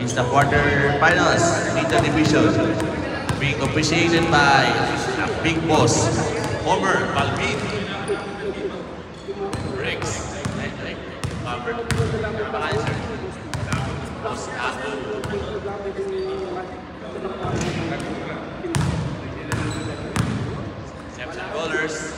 It's the quarterfinals, Beta Division, being officiated by Big Boss, Homer Balvin, Rex, Reception Bowlers.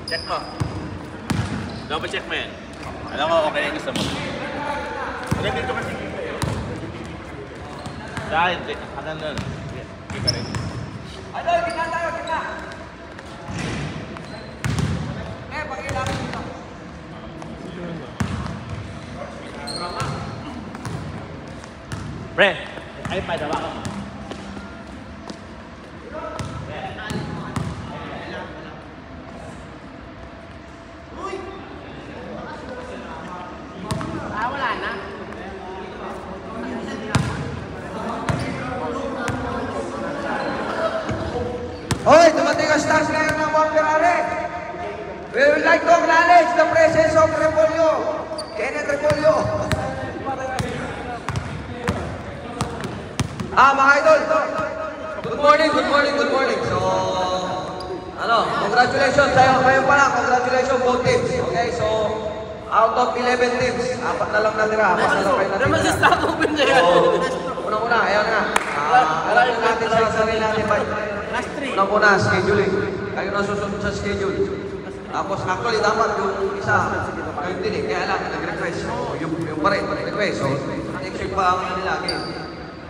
Check mo. Double check mo yan. Alam mo, okay na yung gusto mo. Wala dito kasi. Dahil, hanggang nun. Hindi ka rin. Ano, tingnan tayo, tingnan. Pakilapin dito. Pre, ay pa, dawa ka mo. Hoy, dumating ang stars ngayon ng Wonder Rally. We would like to acknowledge the presence of Repolyo, Kenneth Repolyo. Mga idol, good morning. So, congratulations sa'yo. Ngayon pa lang, congratulations both teams. Okay, so, out of 11 teams, 4 na lang natira. 4 na lang kayo natira. So, unang-una, ayaw na. Alam na natin sa sarili natin. Unang-una, scheduling. Kayo na susunod sa schedule. Tapos, actually, dapat yung isa, kayo din eh. Kaya lang, nag-request. Yung pa rin, nag-request. So, next week pa ang nila game.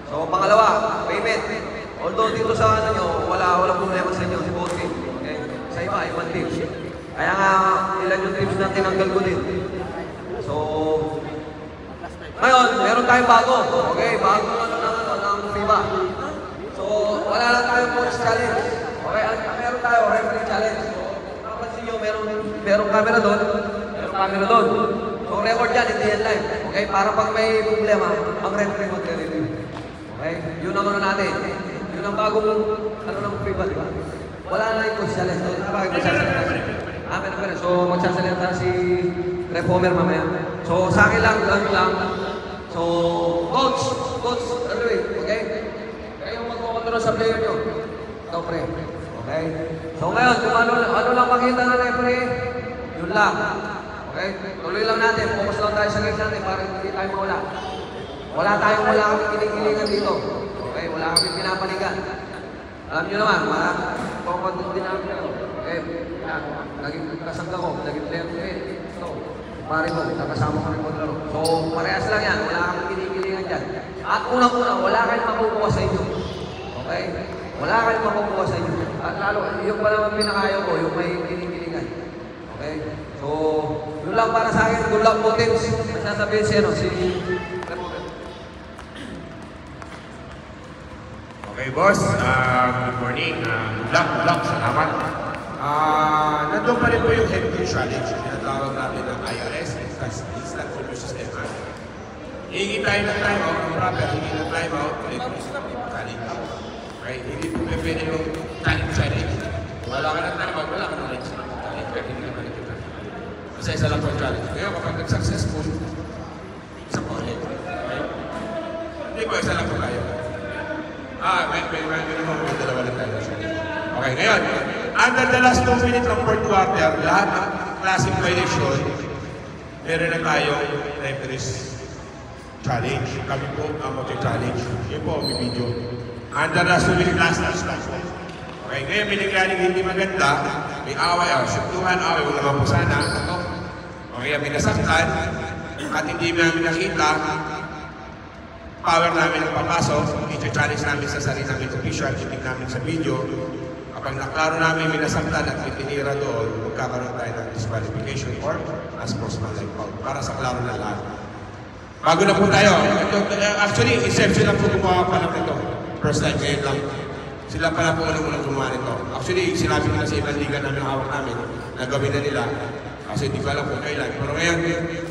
So, pangalawa, payment. Although dito sa ano nyo, wala problema sa inyo, si both team. Okay? Sa iba, ibang teams. Kaya nga, ilan yung teams na tinanggal ko din. So, ngayon, meron tayong bago. Okay, bago ng FIBA. So, wala lang tayong coach challenge. Okay, meron tayo referee challenge. So, napansin nyo, merong camera doon. So, record yan, hindi yan live. Okay, para pag may problema, ang referee mag-review. Okay, yun ang ano natin. Yun ang bagong, ng FIBA, di ba? Wala na yung coach challenge. So, bakit magsasalita siya? Meron. So, magsasalita si Ref Homer mamaya. So, sa akin lang. So, coach, anyway, okay? Kayo magkukontrol sa player nyo. Ikaw, pre. Okay? So, ngayon, kung ano lang makita ng referee, yun lang. Okay? Tuloy lang natin. Focus lang tayo sa game natin para hindi tayo mawala. Wala kami kinikilingan dito. Okay? Wala kami pinapanigan. Alam nyo naman, pangkondot din namin. Okay? Naging kasangga ko, naging player ko eh. So, pare mo, nakasama ko ng kontraro. So, parehas lang yan. Wala kami kinikilingan dyan. At unang-una, wala kayong makukuha sa inyo. Okay? Wala kayong makukuha sa inyo. At lalo, yung pa naman pinakayaw ko, yung may kinikilingan. Okay? So, yun lang para sa akin. Good luck po, teams. Masasabihin si Okay, boss. Good morning. Good luck. Salamat. Nandun pa rin po yung head coach challenge. Tinatawag natin ng IRS, Instant Review System. Hingi tayo ng time-out, ng proper, hingi ng time-out, head coach challenge. Okay, hindi po pwede yung challenge. Wala ka ng time-out, wala ka ng challenge. Hindi naman ito. Kasi isa lang po challenge. Ngayon, kapag nag-successful, isa po ulit. Okay? Hindi po, isa lang po tayo. May dalawa lang tayo. Okay, ngayon, under the last 2 minutes ng fourth quarter, lahat ng klaseng violation, meron na tayong referees challenge. Kami po ang mag-challenge. Yun po, may video. Under the last 2 minutes, last. Okay, ngayon, may nangyaring hindi maganda, may away, syuktuhan, away, wala naman po sana. Okay, may nasaktan, at hindi namin nakita, power namin ang papasok, i-challenge namin sa sarili namin official, itig namin sa video. Kapag naklaro namin minasaktan at itinira doon, magkakaroon tayo ng disqualification or as sportsmanlike foul para sa klaro na lahat. Bago na po tayo. Actually, Inception lang po gumawa pa lang ito. First time ngayon lang. Sila pala po unang gumawa nito. Actually, sinabi ko na sa ibang liga namin, hawak namin, nagawin na nila. Kasi hindi ko alam kung kailan. Pero ngayon,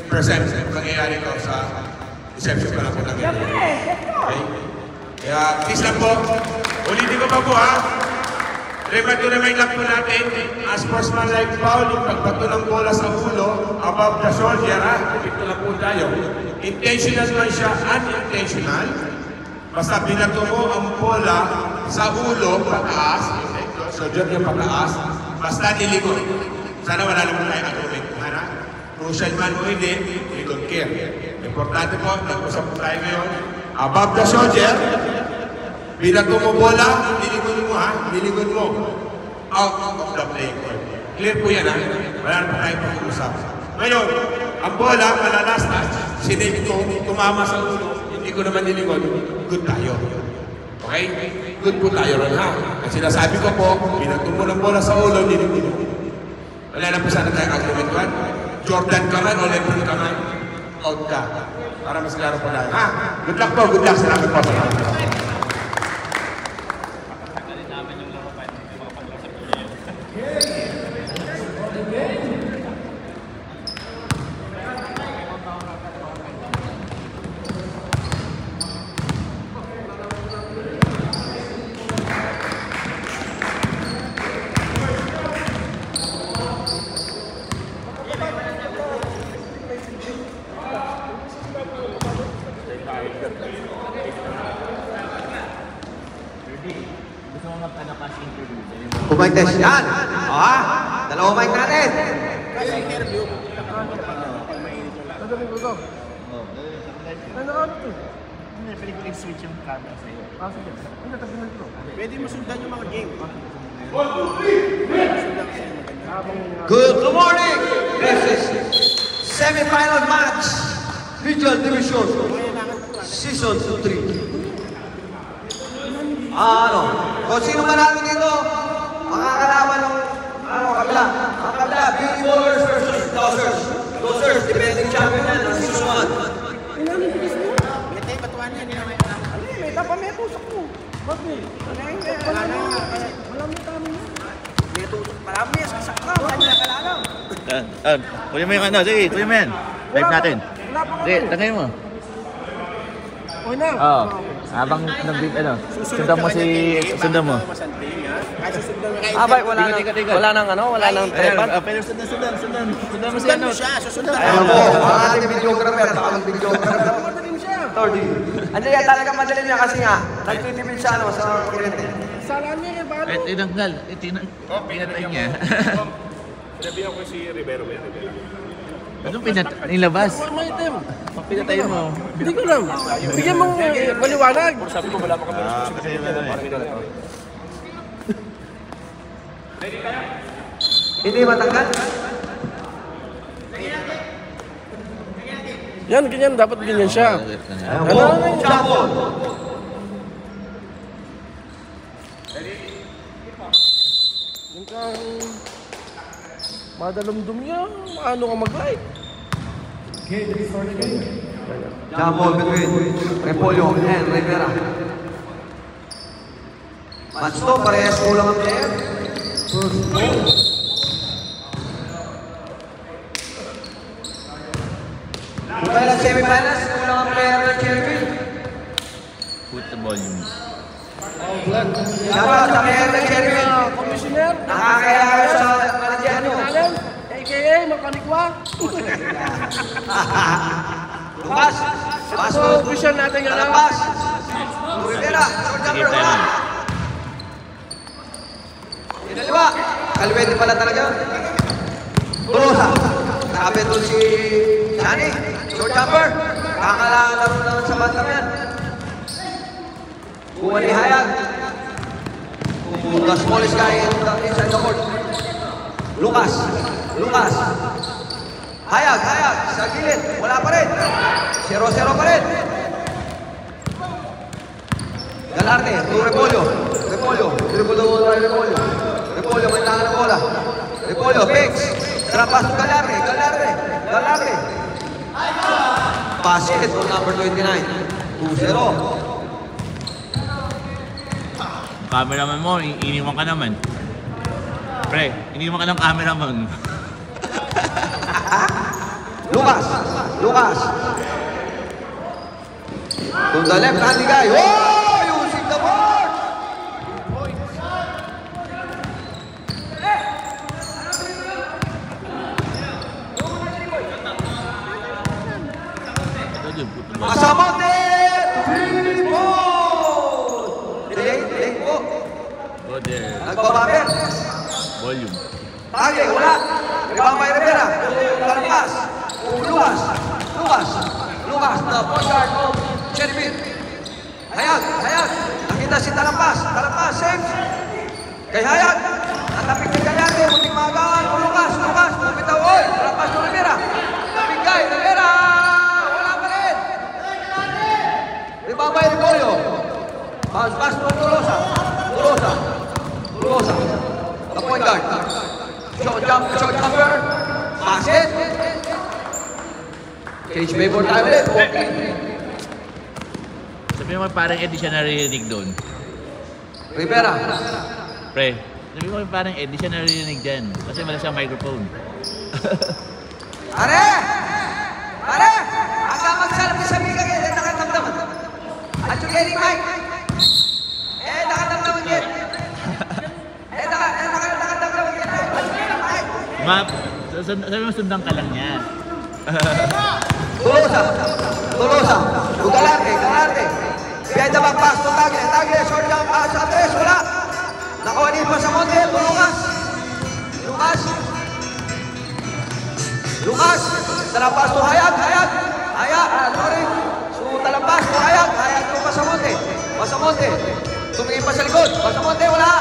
first time, nangyayari ito sa Inception pa lang po nangyayari. Okay? Kaya, please lang po. Ulitin ko pa po ha. Remind lang po natin, as sportsmanlike foul, yung pagbato ng bola sa ulo, above the shoulder, ha? Ito lang po tayo. Intentional man siya, unintentional. Basta binato mo ang bola sa ulo, pataas, shoulder yung pataas, basta nilingon. Sana wala naman tayo argument. Crucial man o hindi, we don't care. Importante po, nag-usap po tayo ngayon. Above the shoulder, binato mo bola, niligon mo ha, niligon mo. Out of the playing court. Clear po yan ha, wala na tayo pag-usap. Ngayon, ang bola, malalas na, sinave ko, tumama sa ulo, hindi ko naman niligon, good tayo. Okay? Good po tayo ron ha. At sinasabi ko po, binato mo ng bola sa ulo, niligon mo. Wala na po sana tayong argument one. Jordan ka man o Lebron ka man, out ka. Para mas klaro po tayo. Ha? Good luck po, good luck. Salamat po. Gusto mo magtanong interview. Kumay test yan. Dalawang mic natin. Kasi interview. Hindi, pwede ko i-switch yung camera sa'yo. Sige. Pwede mo sundan yung mga game. Good morning. This is semi-final match. Regional Division. Season 3. Kung sino manalo dito, makakalaban ng kabila. Ang kabila, Beauty Ballers versus Dozers. Dozers, defending champion yan ng Season 1. May tayo batuan yan. May tapa, may tusok mo. Bakit? Wala na. Wala mo kami. May tusok. Marami yan. Saksaw. Kanya kalalang. Kuya mo yung ano, sige, kuya mo yan. Type natin. Sige, tagay mo. O na. Oo. Habang sundan mo sundan mo. Bay, wala nang trepan. Pero sundan mo si ano. Alam mo, ang ating videographer, baka mag-videographer. Tordi. Ano yan, talaga madali niya kasi nga, nagtitipid siya sa kuryente. Salaan niya yung balo. Tinanggal. Pinatay niya. Sinabihan ko si Rivero. Anong nilabas? Item. Pinatay mo. Hindi ko lang. Bigyan mong maliwanag. Sabi ko wala pa kami. Hindi matanggal? Yan, ganyan. Dapat ganyan siya. Jumbo. Yan kang madalumdum niya. Ano ka mag-like? Jumbo between Repolyo and Rivera. Match to, parehas kulang ang player. Kung kailan semifinals, kulang ang player ng Cherville. Put the volume. Shoutout sa player ng Cherville. Commissioner. Nakakaya sa Manadiano. Alam, AKA Makanikwa. Lukas. So, vision natin yun lang. Talabas. Rivera. Short Sige, jumper. tayo. Inaliwa. Kalwete pala talaga. Tulosa. Nakapit doon si Shani. Short jumper. Kakalaro lang sa bata yan. Kuha ni Hayag. The smallest guy inside the court. Lucas. Lucas. Hayag. Hayag. Sa gilid. Wala pa rin. 0-0 pa rin. Galarte. To Repolyo. Repolyo. Repolyo. Repolyo. May tangan ng bola. Repolyo. Fix. Trapas to Galarte. Galarte. Galarte. Basket for number 29. 2-0. Cameraman mo, iniwan ka naman. Pre, iniwan ka ng cameraman. Lucas. Lucas. To the left-handed guy. Oh! Using the board! Ito yun, put the volume. Masamonte! Three-point! Delay po. Go there. Nagbababer. Volume. Tagay, wala. Ribambay Rivera. Talampas. Lucas. Lucas. Lucas, the point guard of Cherville. Hayag. Hayag. Nakita si Talampas. Talampas, safe. Kay Hayag. Natapik ni Galante. Munting magawan. Lucas. Lucas. Pumitaw. Oy. Talampas to Rivera. Napigay. Rivera. Wala pa rin. Ribambay Repolyo. Bounce pass to Tulosa. Tulosa. Tulosa. The point guard. Short jumper. Basket. Cage favor tayo ulit. Sabi mo parang Eddie siya naririnig doon. Rivera. Pre, sabi mo parang Eddie siya naririnig dyan. Kasi wala siyang microphone. Are! Are! Hanggang magsalap sa mga kayo. Nakatamdaman. At yung getting mic. Nakatamdaman yan. Nakatamdaman yan. Map, sabi mo sundan ka lang niya. Tulosa. Tulosa. Galarte. Galarte. behind the back pass to Tagle. Tagle, short jump pass sa 3. Wala. Nakuha din pa sa Monte. Lucas. Lucas. Lucas. Talampas to Hayag. Hayag. Hayag. Sorry. So, talampas to Hayag. Hayag to Pasamonte. Pasamonte. Tumingin pa sa likod. Pasamonte, wala.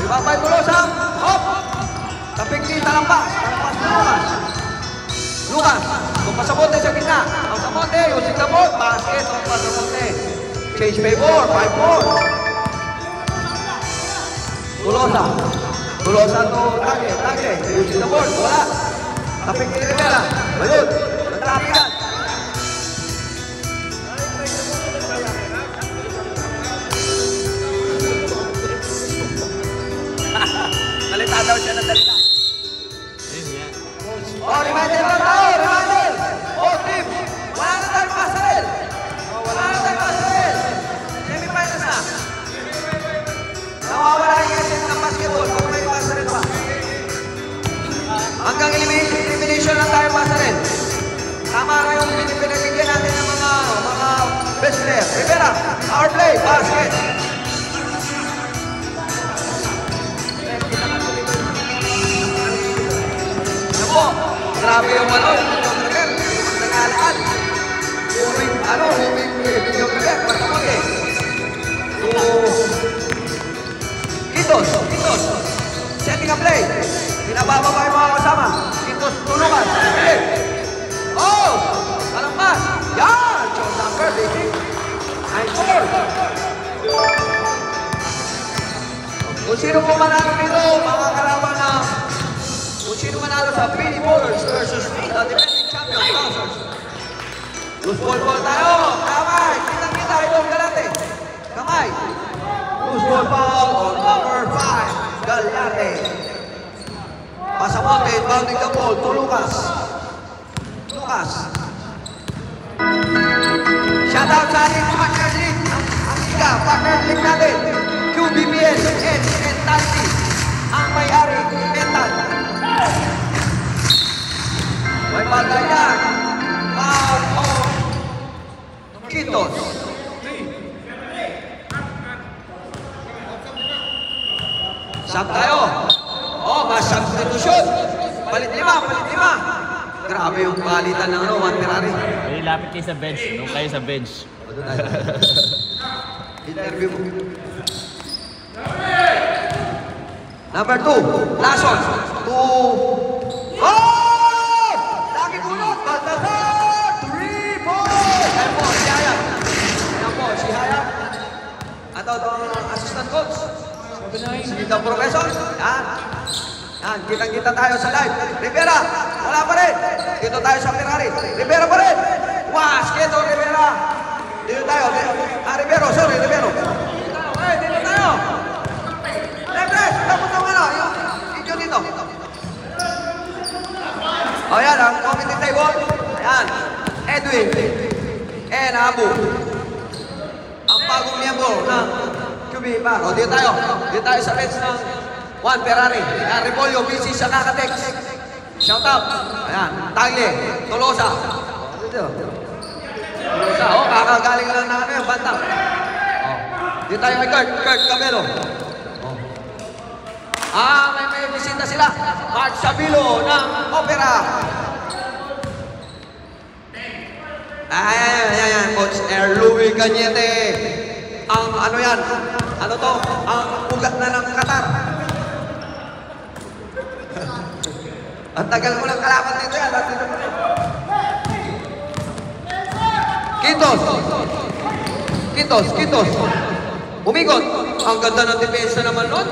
Ibabay Tolosa. Hop. Tapik din talampas. Talampas to Lucas. Lucas. Kung Pasamonte sa gitna. Pasamonte, using the ball. Basket on Pasamonte. Change favor. 5-4. Tolosa. Tolosa to Tagle. Tagle. Using the ball. Wala. Tapik ni Rivera. Ayun. Nagtapikan. Nalita daw siya ng dalita. Oh, reminder lang tayo. Reminder. Oh, team. Wala na tayong pasarel. Wala na tayong pasarel. Semi-finals na. Nawawala yung essence ng basketball. Kung may pasarel pa. Hanggang elimination lang tayo pasarel. Tama na yung pinagigyan natin ng mga best player. Rivera, power play, basket. Ano, grabe yung videographer. Nag-aalaan. Huming videographer. Pasamonte. Kitos. Setting a play. Pinabababa yung mga kasama. Kitos, tulungan. Oh! Kalampas. Yan! Short number, baby. 9-4. Kung sino po manalo dito, mga kalaban na kung sino manalo sa Pini Bowlers versus the defending champion, Bouncers. Loose ball tayo. Kamay. Kitang-kita itong Galate. Kamay. Loose ball on number 5. Galate. Pasamonte, bounding the ball to Lucas. Lucas. Shoutout sa ating partner league. Ang Liga, partner league natin. QBBL, Edge, and Tanti. Ang may-ari, Mental. May bagay yan. Foul on Kitos. Sab tayo. Oh, mas substitution. Palit lima. Grabe yung palitan ng Juan Ferrari. Ay, lapit kayo sa bench. Nung kayo sa bench. Interview mo. Number 2, Lason. Oh! Lagi gulot. Baltasar. 3 points. Ayan po, si Hayag. Si Hayag. Ato itong assistant coach. Si the professor. Yan, kitang-kita tayo sa live. Rivera, wala pa rin. Dito tayo sa Ferrari. Rivera pa rin. Basket o Rivera. Dito tayo. Rivero, sorry, Rivero. Dito tayo. Refresh, tapos ang yung video dito. O yan, ang committee table. Ayan, Edwin. And Abu. Ang bagong miyembro ng QB pa. O, dito tayo. Dito tayo sa bench ng Juan Ferrari. Ayan, Repolyo, busy sa kakatext. Shout out. Ayan, Tagle, Tolosa. Tolosa, kakagaling lang na yung bantang. Dito tayo kay Kurt Camelo. May bisita sila. Mark Sabilo ng Opera. Ayan, Coach Louis Cañete. Ang ano yan? Ano to? Ang ugat na ng Qatar. Ang tagal mo lang kalaban dito yan. Kitos. Umigot. Ang ganda ng depensa naman nun.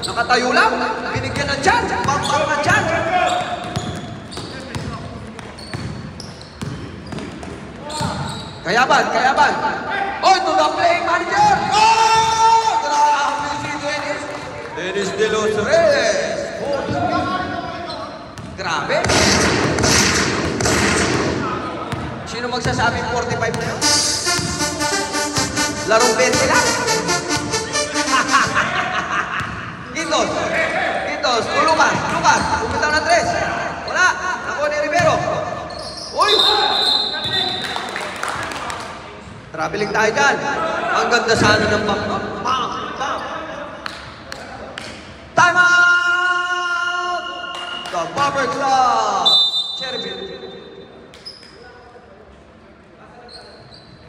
Nakatayo lang. Binigyan ng chance. Bangkang ng chance. Kayaban. Oh, to the playing manager. Oh! Grabe si Dennis De Los Reyes. Grabe. Sino magsasabing 45 na yun? Larong 20 lang. Kitos, Lucas, bumitaw na 3. Wala, nakuha ni Rivero. Uy! Traveling tayo dyan. Ang ganda sana ng bang. Time out! The Barber Club. Cherryville.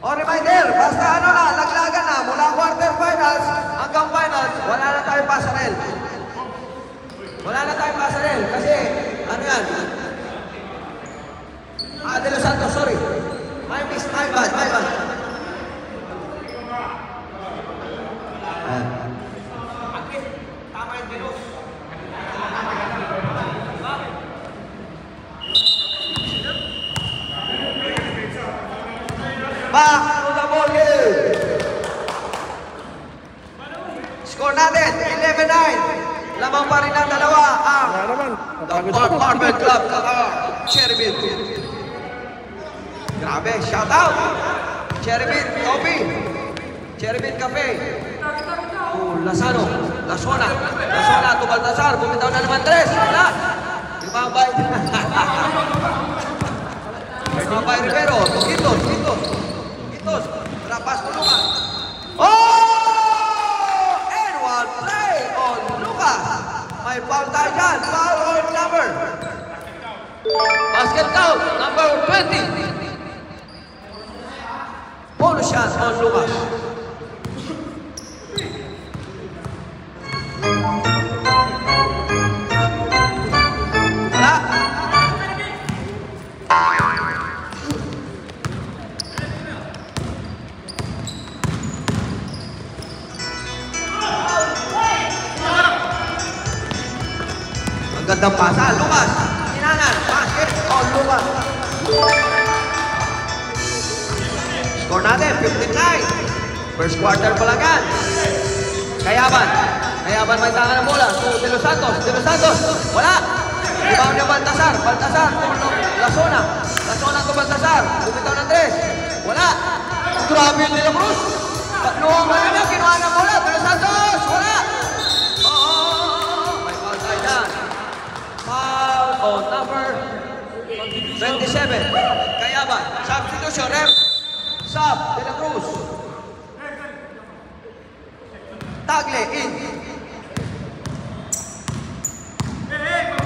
O reminder, basta ano na, laglagan na, mula quarterfinals hanggang finals, wala na tayong pasarel. Wala na tayong pasarel kasi, ano yan? De Los Santos, sorry. My bad. Tama yung Dinos. Back to the ball game. Score natin, 11-9. Lamang pa rin ang dalawa ang The Barber Club Qatar, Cherryville. Grabe, shout out! Cherryville Coffee, Cherryville Cafe. Lasona to Baltasar, bumitaw na naman tres. Wala! Ibabay. Ibabay Rivero, Quitos, Rapas Lucas. Oh! And one play on Lucas. May foul tayo dyan, foul on number. Basket count, number 20. Polo shot on Lucas. Wala. Ang gandang pasa, Lucas. Kinanan, basket on Lucas. Score natin, 59. First quarter pa lang yan. Kayaban may tangan ng bola. So, De Los Santos. Wala. Rebound niya Baltasar to Lasona to Baltasar. Bumitaw ng tres. Wala. Grabe yung De La Cruz. Patluwang mo na, kinuha ng bola. De Los Santos. Wala. May foul tayo dyan. Foul on number 27. Kayaban. Substitution, ref. Sub, De La Cruz. Tagle, in.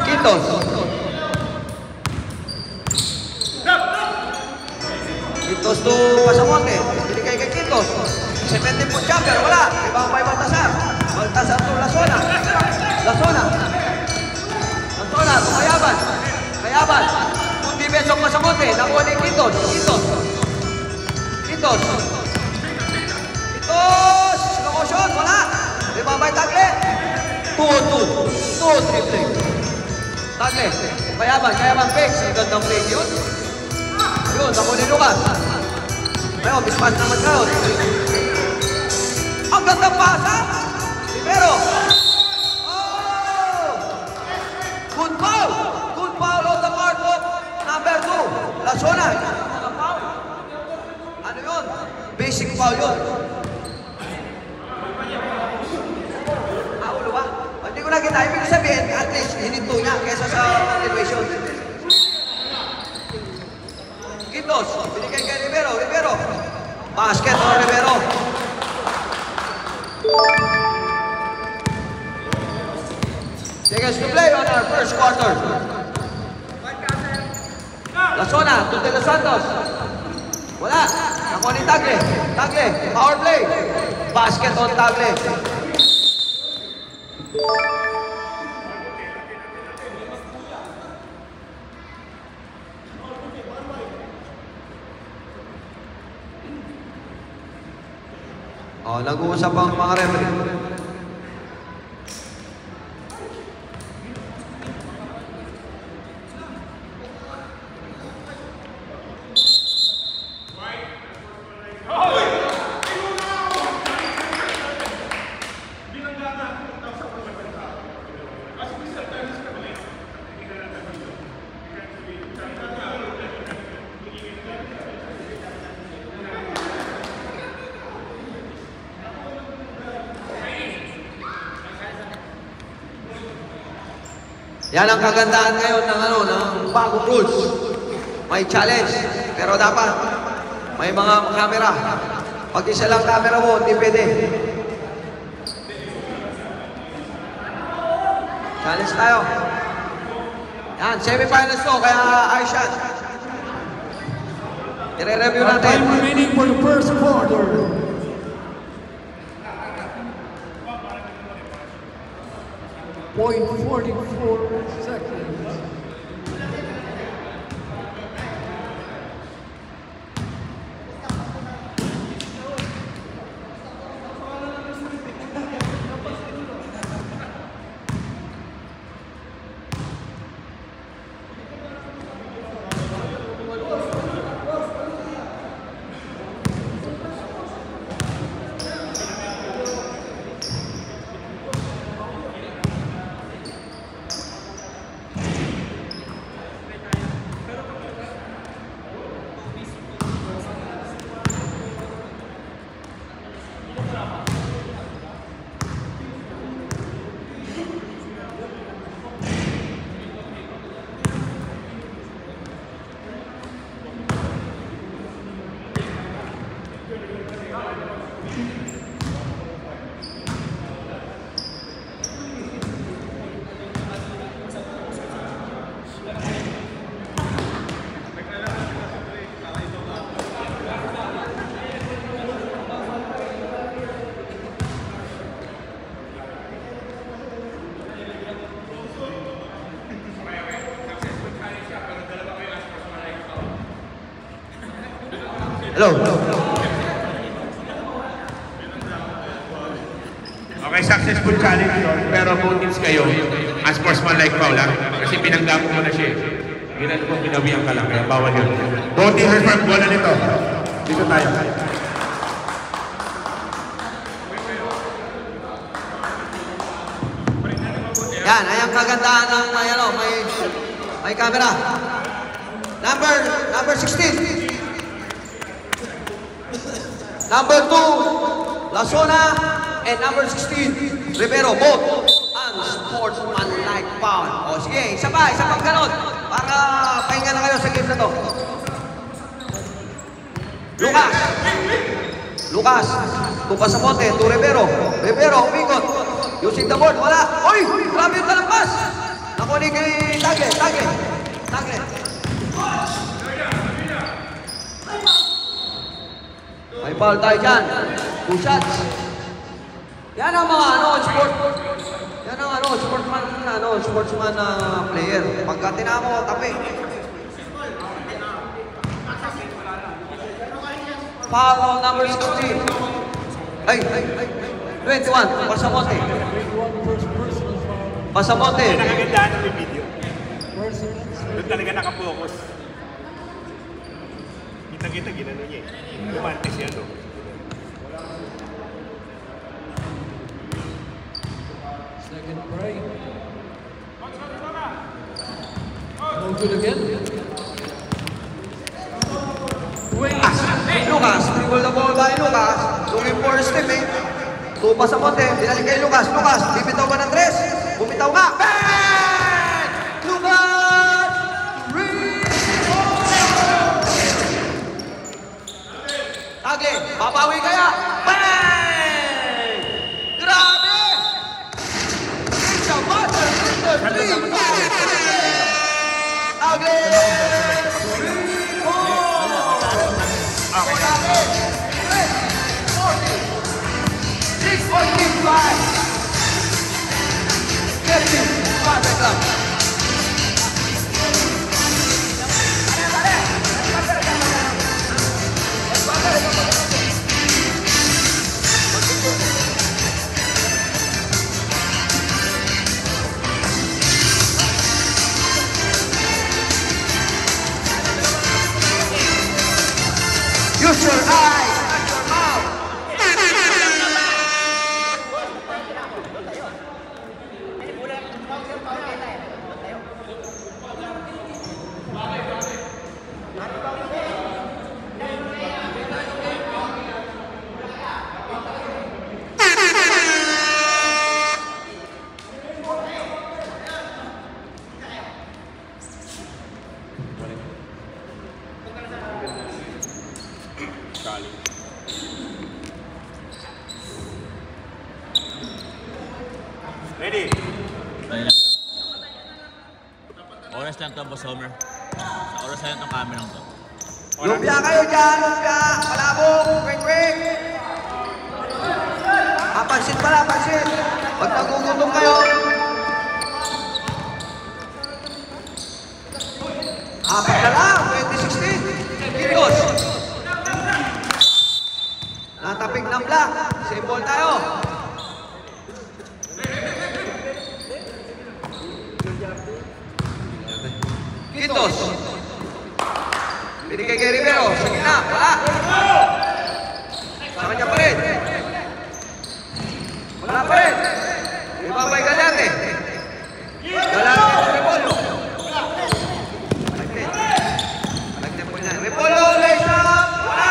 Quitos. Quitos to Pasamonte. Binigay kay Quitos. 70 po jumper, wala. Ibang may Baltasar to Lasona to Kayaban. Kung defense of Pasamonte, nakuha ni Quitos. Slow shot, wala. Ibabay Tagle. 2-3 play. Tagle. Kayaban fakes. Ang gandang play yun. Yun, nakuha ni Lucas. Ayun, mismatch naman kayo. Ang gandang pasa. Rivero. Oh! Good foul on the part of number 2. Lasona. Ano yun? Basic foul yun. Ulo ba? Hindi ko nakita. Ibig sabihin, at least, hininto niya kesa sa continuation. Quitos, binigay kay Rivero. Basket on Rivero. Seconds to play on our first quarter. Lasona to De Los Santos. Wala. Nakuha ni Tagle. Power play. Basket on Tagle. Nag-uusap ang mga referee. Yan ang kagandahan ngayon ng bagong rules. May challenge, pero dapat may mga camera. Pag isa lang camera mo, hindi pwede. Challenge tayo. Yan, semifinals to, kaya ayos yan. I-review natin. Time remaining for the first quarter. .44 seconds. Hello. Okay, successful challenge yun, pero both teams kayo, as sportsman-like foul lang, kasi pinanggapo mo na siya. Ginano mo, pinawihan ka lang, kaya bawal yun. Both teams are bola nito. Dito tayo. Yan, ayang kagandahan ng may camera. Number 16. Number 2, Lasona, and number 16, Rivero, both unsportsmanlike foul. O sige, isa pang ganun, para pahinga na kayo sa game na to. Lucas, tupas sa bote, to Rivero, umikot, using the board, wala. Oy, grabe yung talampas. Nakuha ni kay Tagle. May foul tayo dyan. 2 shots. Yan ang mga sportsman player. Pagka tinamo, tabi. Foul on number 16. Ay. 21. Pasamonte. Nakagandaan ng video. Doon talaga nakapokus. Kita ginano niya eh. Gumantes yan o. Second break. No good again. Lucas, dribble the ball by Lucas. Looking for his teammate. Tupas sa bote. Dinalik kay Lucas. Bibitaw ba ng 3? Bumitaw nga. Bang! Lucas! Tagle, babawi kaya? Bang! Grabe! It's a butter with the 3. Tagle! 6.5 lang. Ready? Ayun lang to. Oras lang to, Boss Homer. Sa oras lang itong camera to. Lumpia kayo dyan, lumpia! Palabok! Quick! Pansin pala, pansin! Pag nagugutom kayo, apat na lang, 2016. Kilos! Natapig ng black. Simple tayo. Kitos. Binigay kay Rivero. Sa gina. Wala. Sa kanya pa rin. Wala pa rin. Ibabay Galante. Galante sa Repolo. Alagtempo niya. Repolo, lace up. Wala.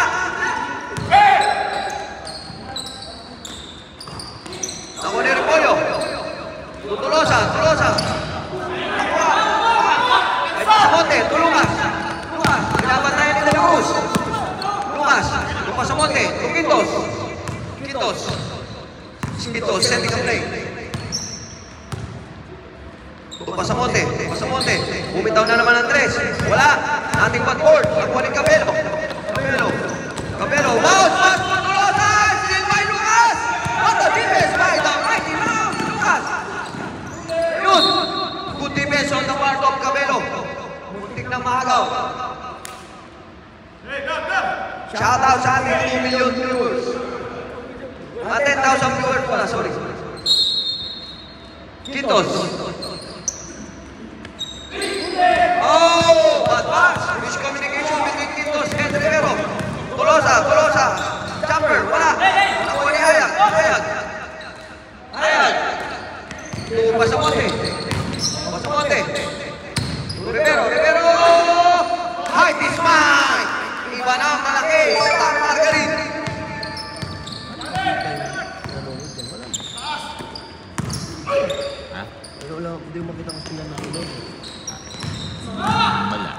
Ako ni Repolo. Tutulosa. Monte, tulungas. Pinapatayan ni De La Cruz. Lumas sa Monte. Quintos, sending a play. Lumas sa Monte. Bumitaw na naman ang tres. Wala. Nothing but board. Nakuha ni Cabello. Pass, Tulosa. Still by Lucas. What the defense by the mighty Ram. Lucas. Yun. Good defense on the part of Cabello. Muntik na mahagaw. Shout out sa ating 2 million viewers. 10,000 viewers pala, sorry. Quintos. Oh, bad pass. Miscommunication between Quintos and Rivero. Tulosa. Jumper, wala. Nakuha ni Hayag. Tupas sa Monte. Rivero. Height is mine. Iba na ang malaki. Star Margarin. Ha? Wala, hindi mo makita kasi lang namin doon. Wala.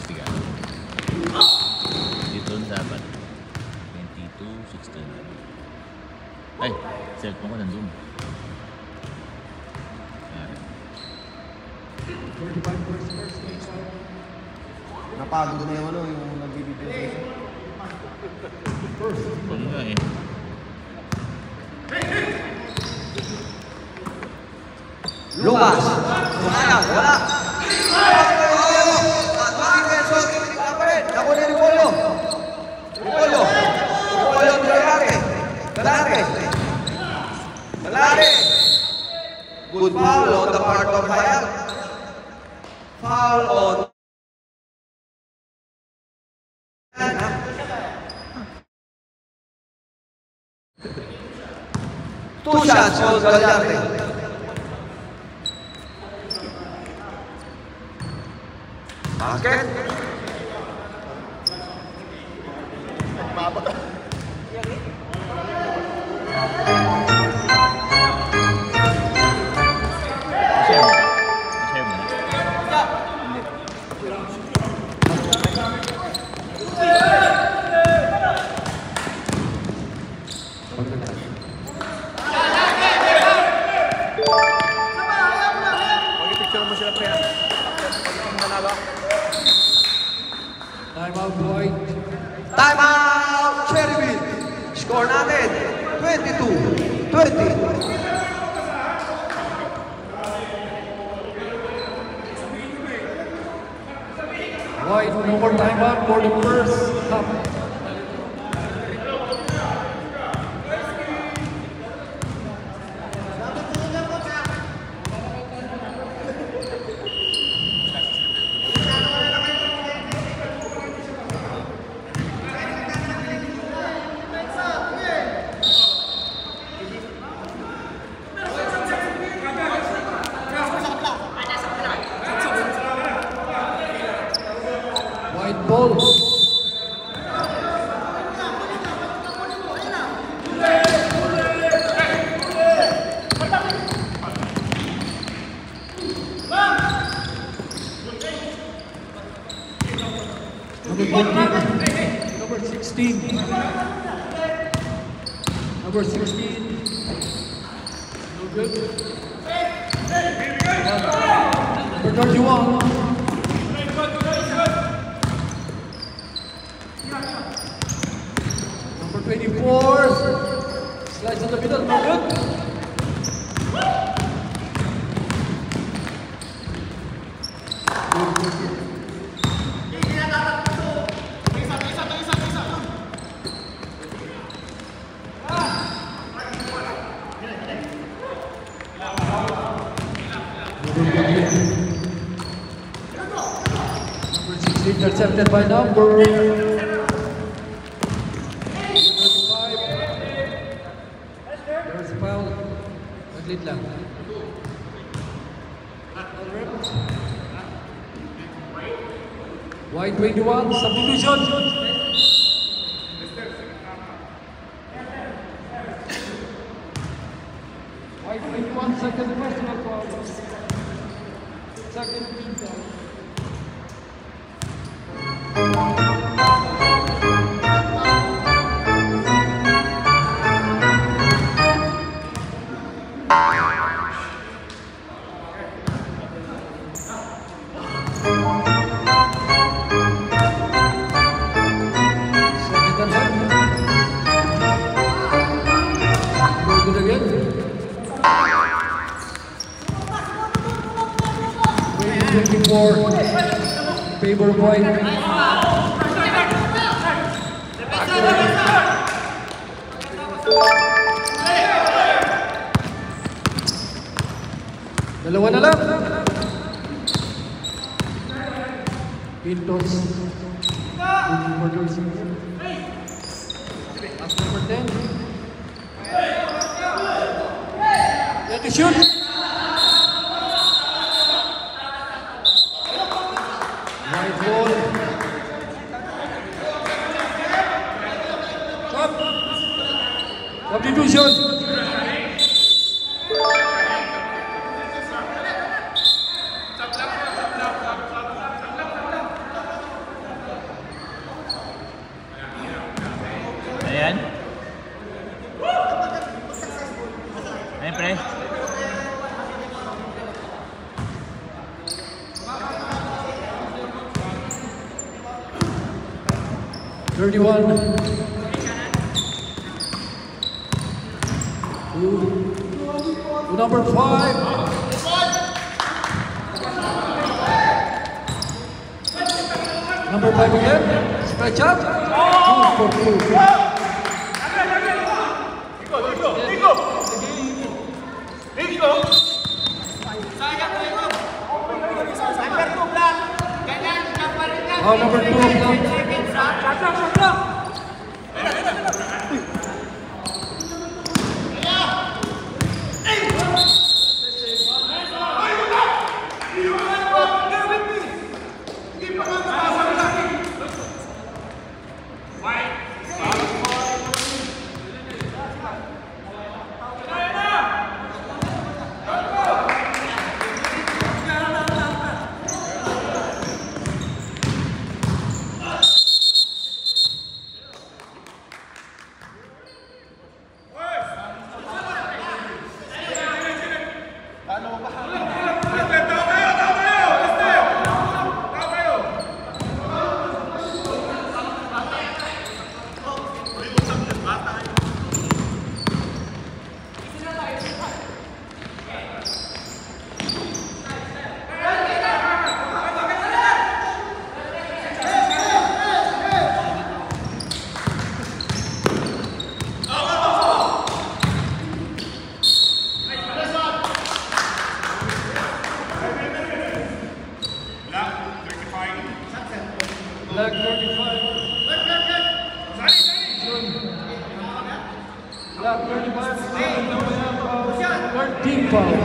Sige. Dito dapat. 22, 16. Ay, cellphone ko nandun. Napagod na yung yung nagbibigay sa isa. Ano nga eh. Lucas. Wala. Nakuha ni Repolo. Galante. Good foul on the part of Hayat. Foul on. Two shots on Galante. Basket. Share mo na. Pag-picture mo sila pre ha. Manalo. Time out, Dwight. Time out, Cherryville. Score natin, 22-20. Dwight, no more time out for the first half. White ball. Number 16. Number 16. No good. Number 31. Number 24. Slides in the middle, no good. Intercepted by number 35. There's a foul. Naglit lang. White 21, substitution. White 21, second personal foul. Second team foul. Favor White. Dalawa na lang. Pintos. Pass number 10. Ready to shoot. Right ball. Stop. Substitution. Ayan. Ayan, pre. To number 5. Number 5 again. Stretch up. 2 for 2. Oh, number 2 of Black 35. Black 35. Third team foul.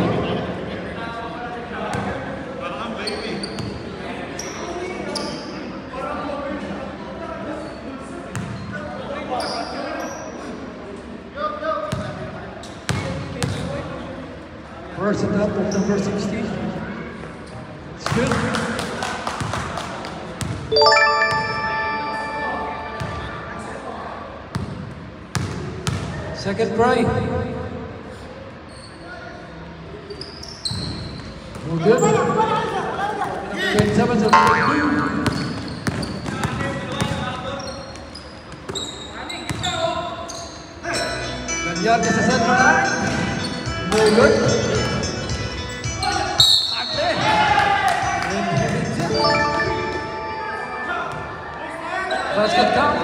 First attempt of number 16. It's good. Second try. No good. 27 to 22. Gagliardi sa center line. No good. Basket count.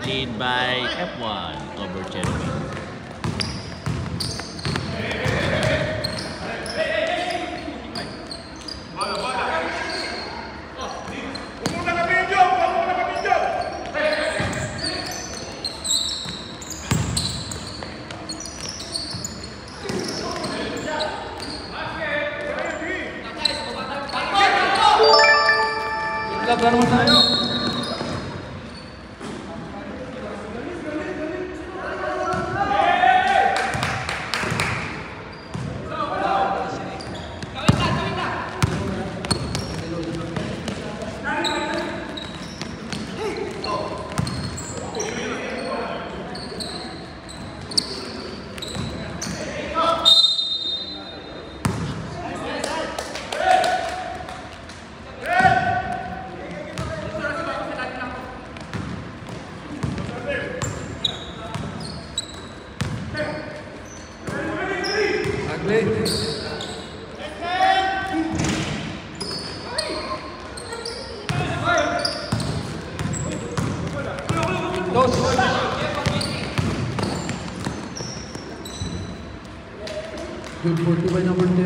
Lead by F1 over Jeremy. Laban naman tayo. Good for by number 10.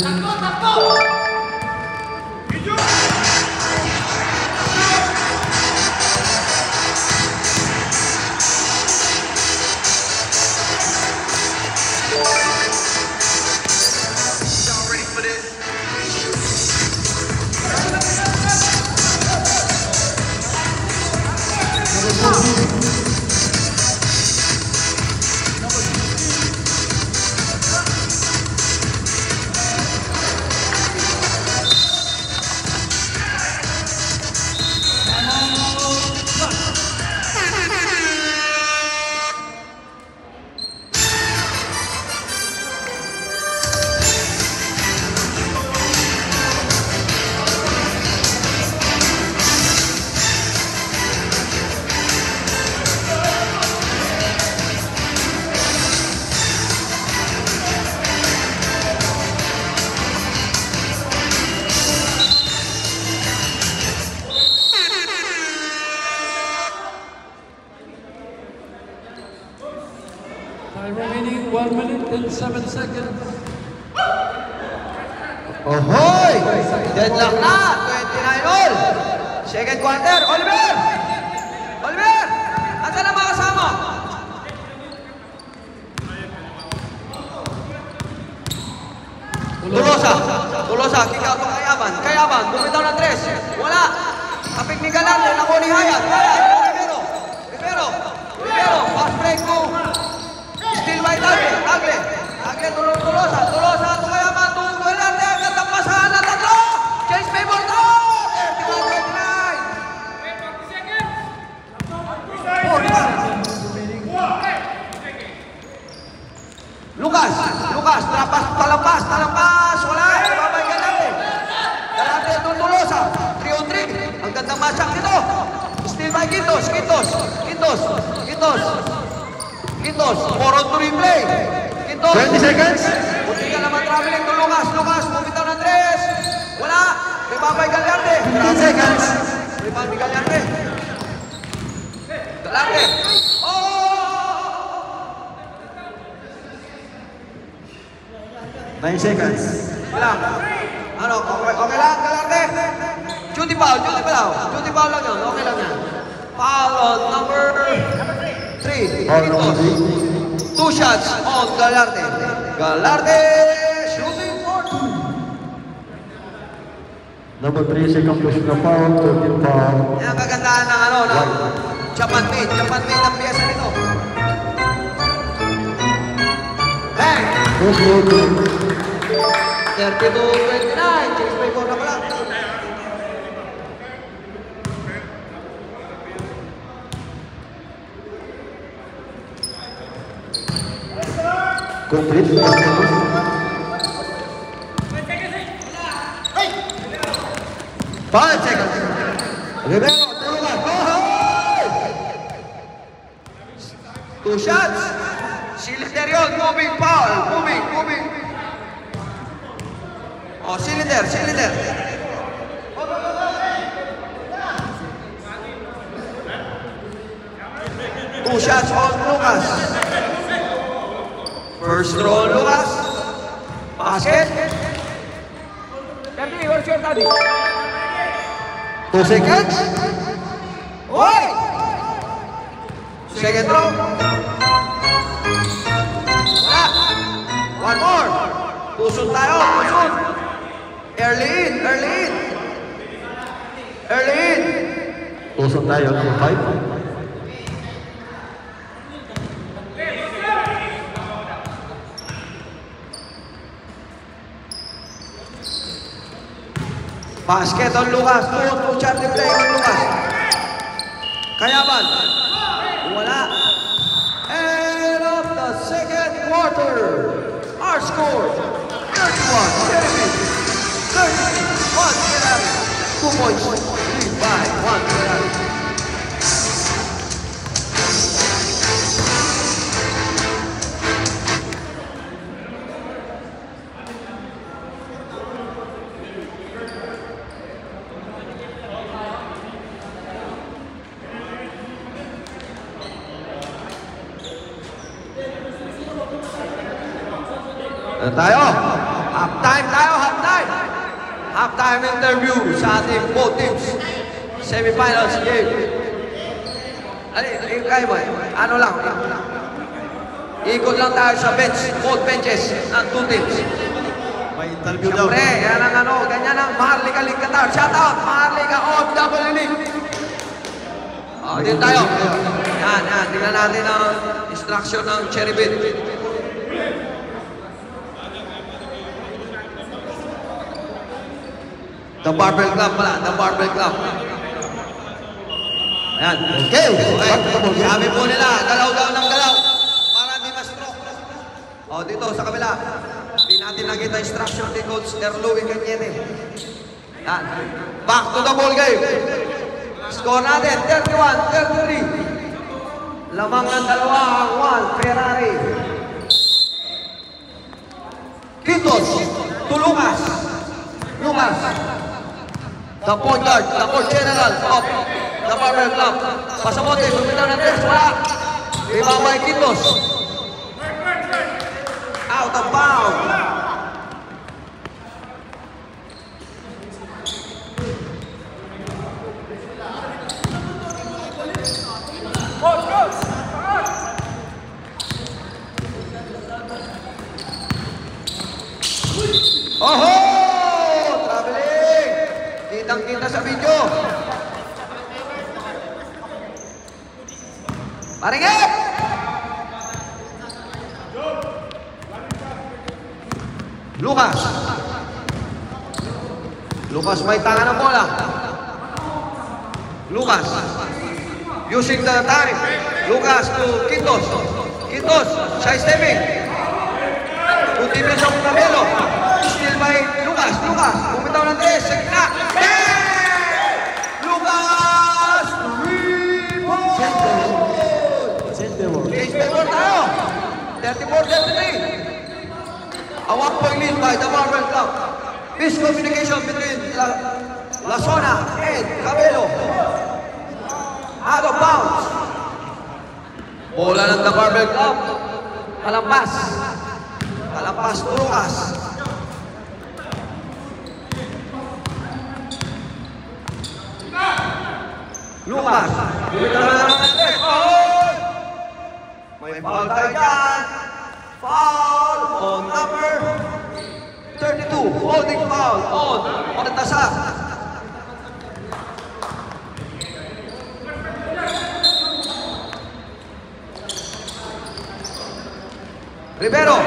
Time remaining 1 minute and 7 seconds. Ohoy! Deadlock na! 29 all! Second quarter, Oliver! Oliver! Asan ang mga kasama? Tulosa, kick out pa Kayaman, bumitaw ng 3. Wala! Kapig ni Galante, nakuha ni Hayat. Rivero, fast break mo. Still by Tagle, Tulosa, Kayaman, Galante, agad ang pasahan na 3. Change favor 3. 40 seconds remaining. Lucas, talampas, wala, babay Galante, Tulosa, 3-on-3, ang gandang matchup dito. Still by Quintos, 4-on-2 replay. 20 seconds. Buti ka naman traveling to Lucas, bumitaw ng 3. Wala, may babay Galante. 3 seconds. Rebound ni Galante. Oh! 9 seconds. Ano, okay lang, Galante? Duty foul lang yun, okay lang yan. Foul on number 3. 2 shots on Galante. Shooting for 2. Number 3 is a completion of foul, 13 foul. Yan ang kagandahan ng ano, ng Japan made. Japan made ang piyesa nito. Bang! First goal to 32-29. Chase by corner pa lang. complete. 5 seconds. Rivero, tulungan. Two shots. Cylinder, moving foul. Moving. Oh, cylinder. Two shots on Lucas. First throw on Lucas. Basket. Daddy, where's your daddy? 2 seconds. Oy! Second throw. Wala. One more. Tusod tayo. Early in. Tusok tayo, number 5. Basket on Lucas. Two charge play on Lucas. Kayaban. Wala. End of the second quarter. Our score, 31-17. 31 Ferrari. 2 points. Lead by 1 Ferrari. Tayo. Halftime interview sa ating both teams. Semifinals game. Kayo ba? Ano lang. Ikot lang tayo sa bench. Both benches ng two teams. May interview daw. Siyempre, yan ang ano. Ganyan ang Maharlika League Qatar. Shout out, Maharlika OFW League. Dito tayo. Yan. Tingnan natin ang instruction ng Cherry Bit. The Barbell Club pala, the Barbell Club. Ayan. Okay. Sabi po nila, galaw ng galaw. Para hindi ma-stroke. O, dito sa kabila. Hindi natin nakita instruction ni Coach Erlouie Cañete. Yan. Back to the ball game. Score natin, 31-33. Lamang ng dalawa ang 1, Ferrari. Quintos, to Lucas. The point guard, the point general of the Barbell Club. Pasamonte, bumitaw ng tres, wala. Rebound by Quintos. Out of bound. Oho! Traveling! Kitang-kita sa video. Maringit! Lucas may tangan ng bola. Lucas using the time. Lucas to Quintos. Siya stepping. Continue sa Cabello. Still by Lucas. Bumitaw ng tres. Sa gitna. Lucas! Rebound! Case paper tayo. 34-33. A 1-point lead by the Barbell Club. Miscommunication between La Zona and Cabello. Out of bounds. Bola ng the Barbell Club. Kalampas to Lucas. Lucas. May foul tayo dyan. Foul on number 32. Holding foul on Tasa. Rivero.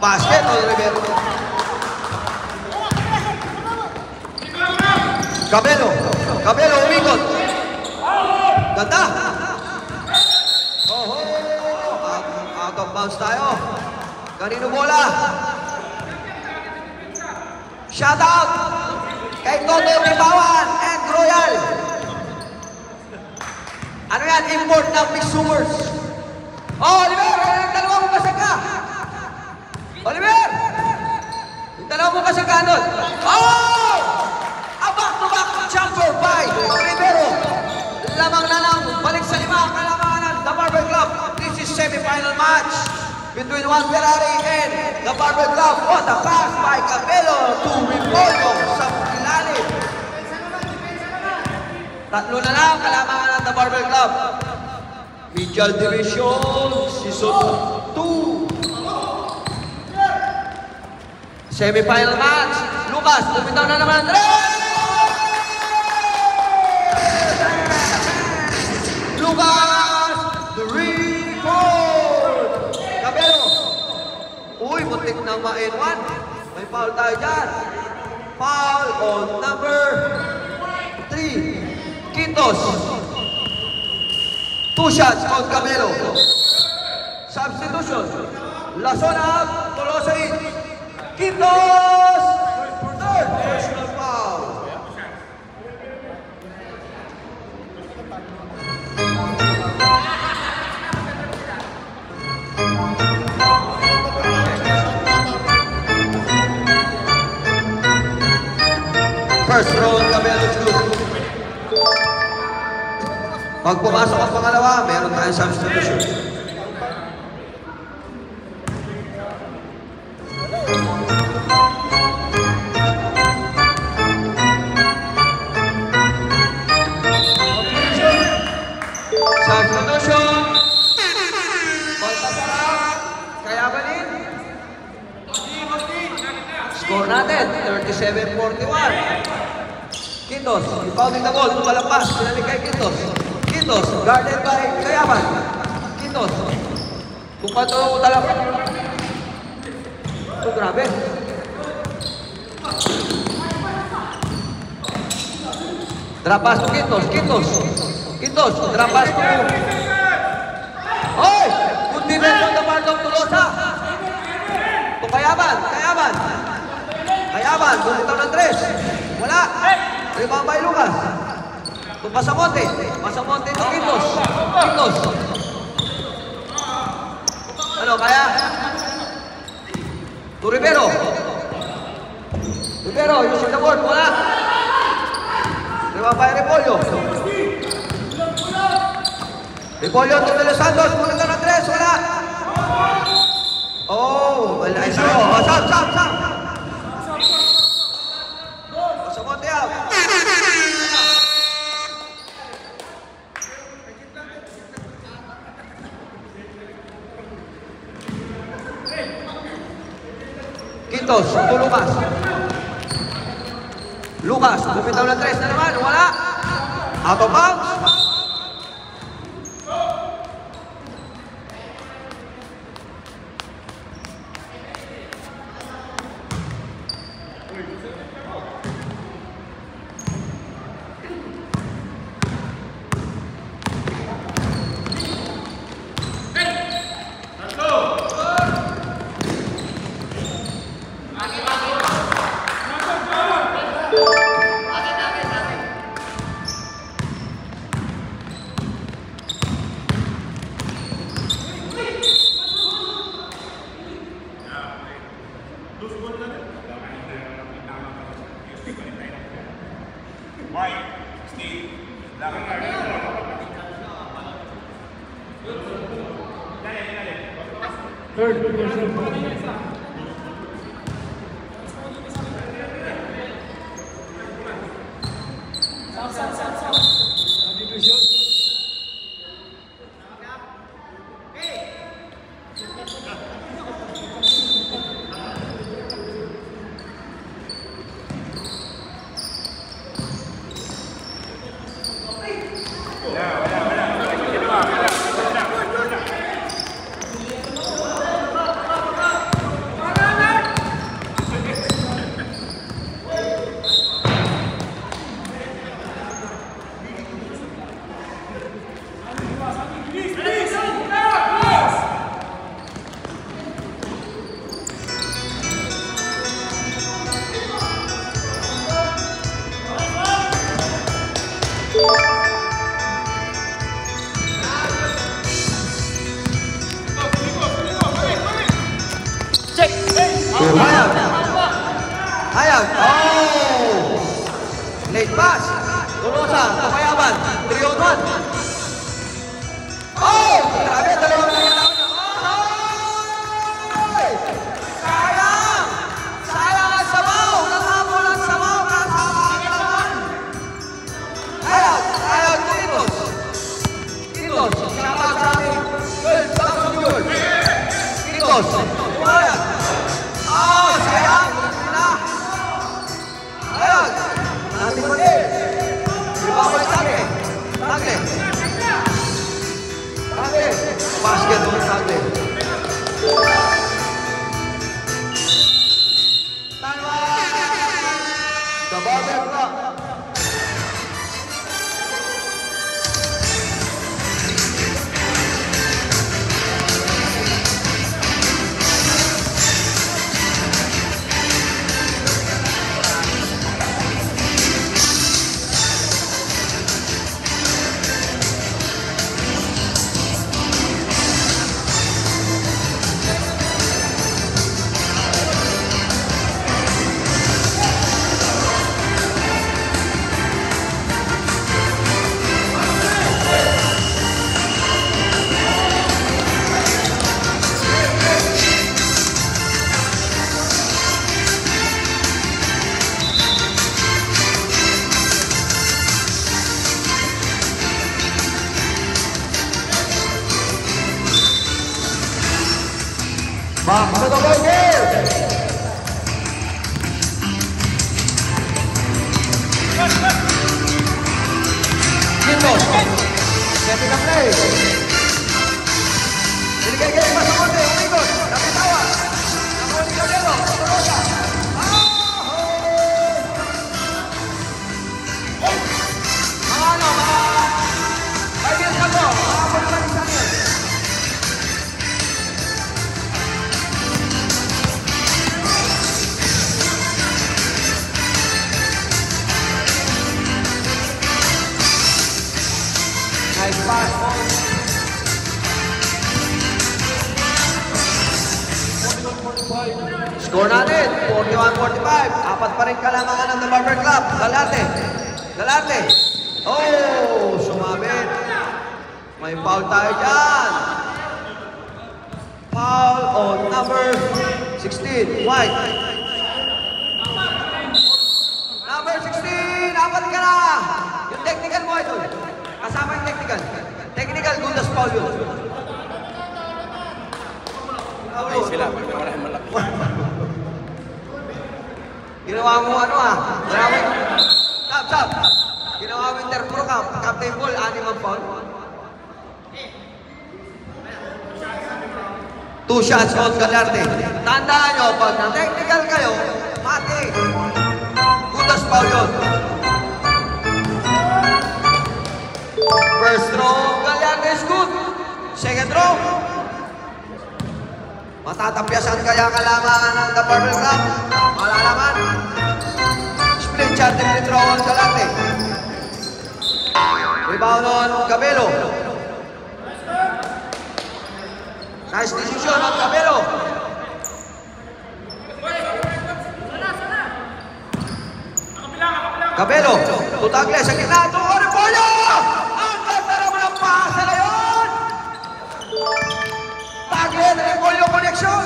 Basket o Rivero. Cabello. Cabello, umikot. Ganda. Oh, out of bounds tayo. Kanino bola? Shout out kay Toto Ribawan and Royal. Ano yan? Import ng Big Summers. Oh, Oliver! Yung dalawa mo kasagka! Oliver! Yung dalawa mo kasagka nun. Oh! A back-to-back jumper by Rivero. Lamang na lang. Balik sa lima. Kalamangan the Barber Club. This is semi-final match between Juan Ferrari and the Barber Club. Oh, the pass by Cabello to Ripollo sa ilalim. Tatlo na lang, kalamangan ng the Barber Club. Medial Division, Season 2. Semi-final match. Lucas, tumitaw na naman. Lucas, the record. Cabello. Uy, muntik nang ma-N1. May foul tayo dyan. Foul on number 3. Quintos. 2 shots on Cabello. Substitution. Lason out. Tolosa in. Quintos. Third personal foul. First round, Cabello shoot. Pag pumasok ang pangalawa, meron tayong substitution. Substitution. Volta sarap. Kaya ba din? Score natin, 37-41. Quintos, ipounding the ball, tumalampas, pinalik kay Quintos. Quintos, guarded by Kayaman. Quintos. Kung pato talaga. Ito, grabe. Drop pass to Quintos. Quintos. Quintos, drop pass to... Oy! Good defense on the part of Tolosa. To Kayaman. Kayaman. Kayaman, bumitaw ng 3. Wala. Rebound by Lucas. To Pasamonte. Pasamonte to Quintos. Quintos. Ano, kaya? To Rivero. Rivero, using the board. Wala. Rebound by Repollo. Repollo to De Los Santos. Bumitaw ng 3. Wala. Oh, wala. Oh, stop. Pasamonte out. Quintos, to Lucas. Lucas, bumitaw ng 3 na naman. Wala. Out of bounds. Third personal foul. pass. Tulosa, Kapayaban. 3-on-1. Oh! Grabe, dalawang nangyayari. Oh! Sayang! Sayang ang sabaw! Nangamol ang sabaw! Ayaw! Ayaw! Kitos! Kitos! Shoutout sa ating Girls Back Junior! Kitos! Ayaw! Oh! Sayang! Ayaw! Natin mali! Iba ko yung Tagle! Tagle! Tagle! Basket mo yung Tagle! The bottom block. Back to the ball game! Kitos! Setting the play! Binigay-gay pa sa konti, umikot! Napitawan! Nakuha ni Calero! Tulosa! Mga ano, mga... 5 years ago, mga pagkakalisan yun! Nice pass. Score natin, 41-45. Apat pa rin kalamangan ng The Barber Club. Galarte. Galarte. Oh, sumabit. May foul tayo dyan. Foul on number 16, White. Number 16, apat ka na. Yung technical mo ito. Kasama yung technical. Technical, Gundas foul yun. Ay, sila. Maraming malaki. Ginawa mo ano ah. Stop. Ginawa mo interpro ka. Captain Ball, 6 ang foul. 2 shots on Galarte. Tandaan nyo, pag na-technical kayo, mati. Gundas foul yun. First throw, Galarte is good. Second throw. Matatapyasan kaya kalamangan ng The Barber Club. Malalaman. Split shot and withdrawal Galarte. Rebound on Cabello. Nice decision on Cabello. Cabello, tutagle sa gitna. Ito, Oripollo! Ang ganda naman ang pasa na yun! Tagle, Oripollo connection!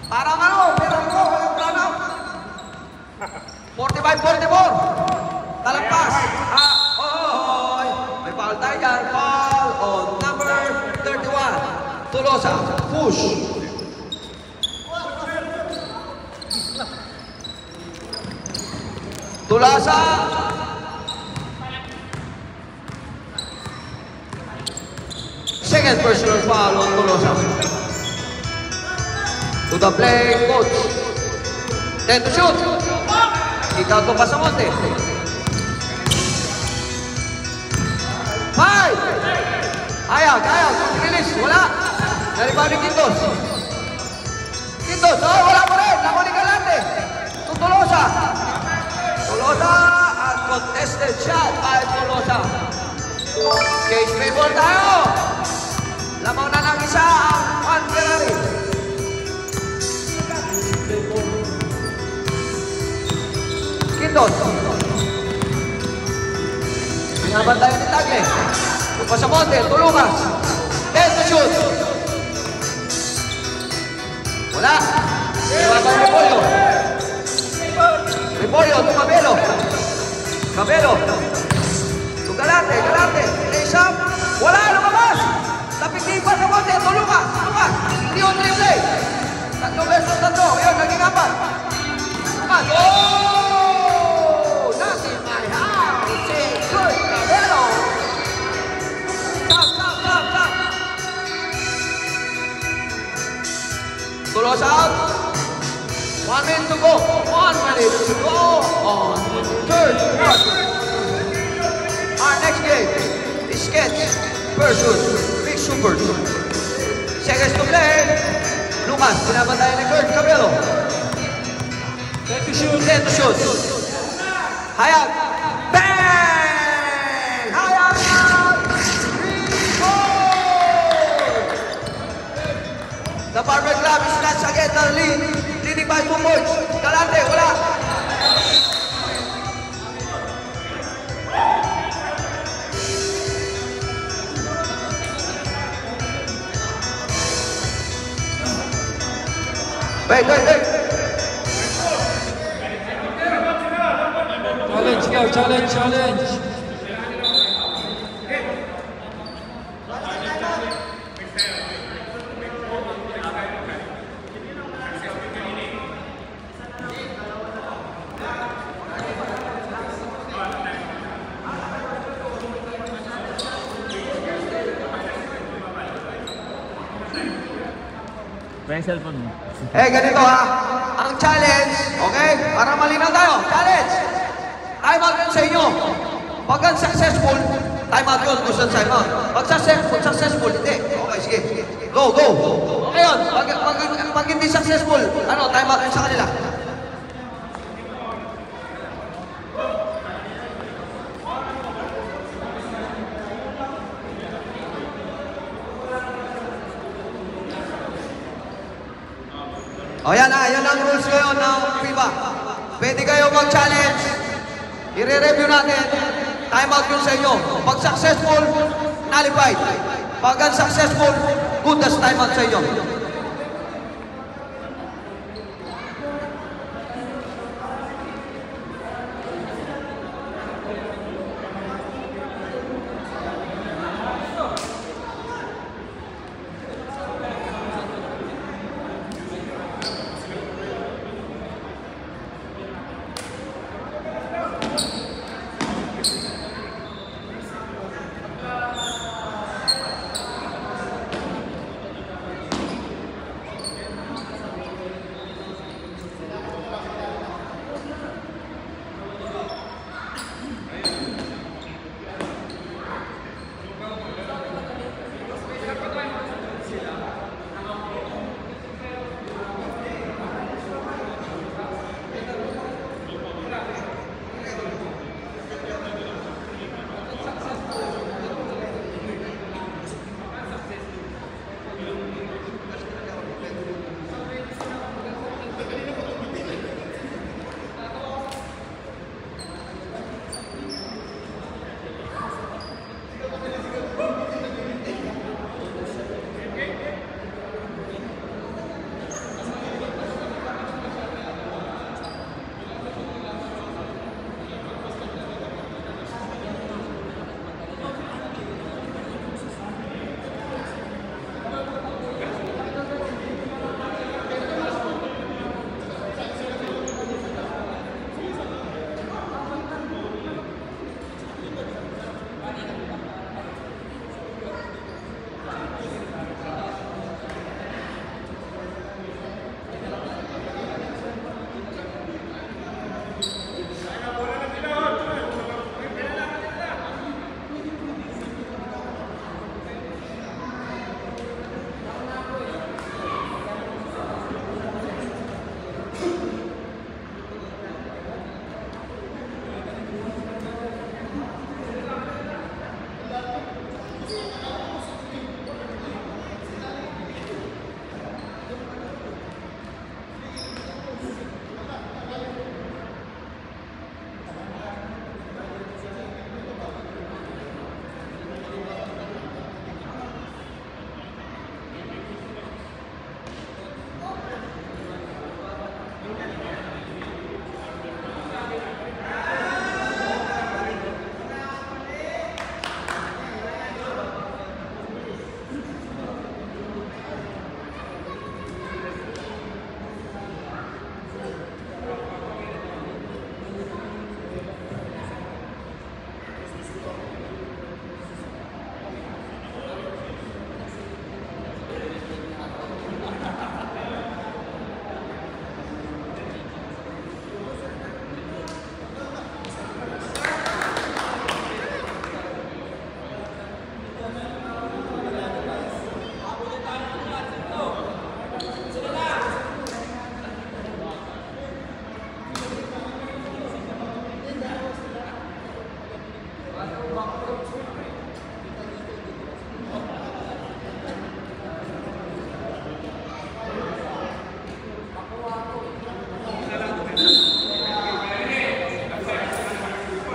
Parang ano, meron ko, walang run out. 45-44. Talampas. May foul tayo dyan. Foul on number 31. Tulosa, push. Tulasa. Second personal foul on Tulosa. To the play, coach. 10 to shoot. Ikaw to Pasamonte. 5. Ayaw. Release. Wala. Nalibaw ni Quintos. Oh, wala pa rin. Naku ni Galante. Tulosa. Tulosa at contested shot by Tulosa. Cage play ball tayo. Lamang na ng isa ang Juan Ferrari. Quintos. Pasamonte, Tulumas. 10 to shoot. Wala. Wala pa yung Repolyo. Repolyo, to Cabelo. Cabelo. To Galante, Galante. Lace up. Wala, lumabas. Tapik pa sa Monte, to Lucas. Lucas. 3-on-3 play. 3 versus 3. Ayun, naging 4. Lucas. Oh! Not in my house. Say good, Cabelo. Stop. Tulos out. 1 minute to go. 1 minute to go. On third quarter. Our next game is Sketch versus Big Super. Seconds to play. Lucas, pinabantayan ni Kurt Cabelo. 10 to shoot. 10 to shoot. Hayag. Bang! Hayag! 3-4! The Barber Club is not again the lead. Leading by 2 points. Galante, wala. Wait. Challenge. May cellphone mo. Ganito ha. Ang challenge, okay? Para malinaw tayo. Challenge. Time out yun sa inyo. Pag unsuccessful, time out yun. Gusto time out. Pag successful, hindi. Okay, sige. Go. Ngayon, pag hindi successful, time out yun sa kanila. O yan ang rules ngayon ng FIBA. Pwede kayo mag-challenge. I-re-review natin. Time out yun sa inyo. Pag successful, nullified. Pag unsuccessful, good as time out sa inyo.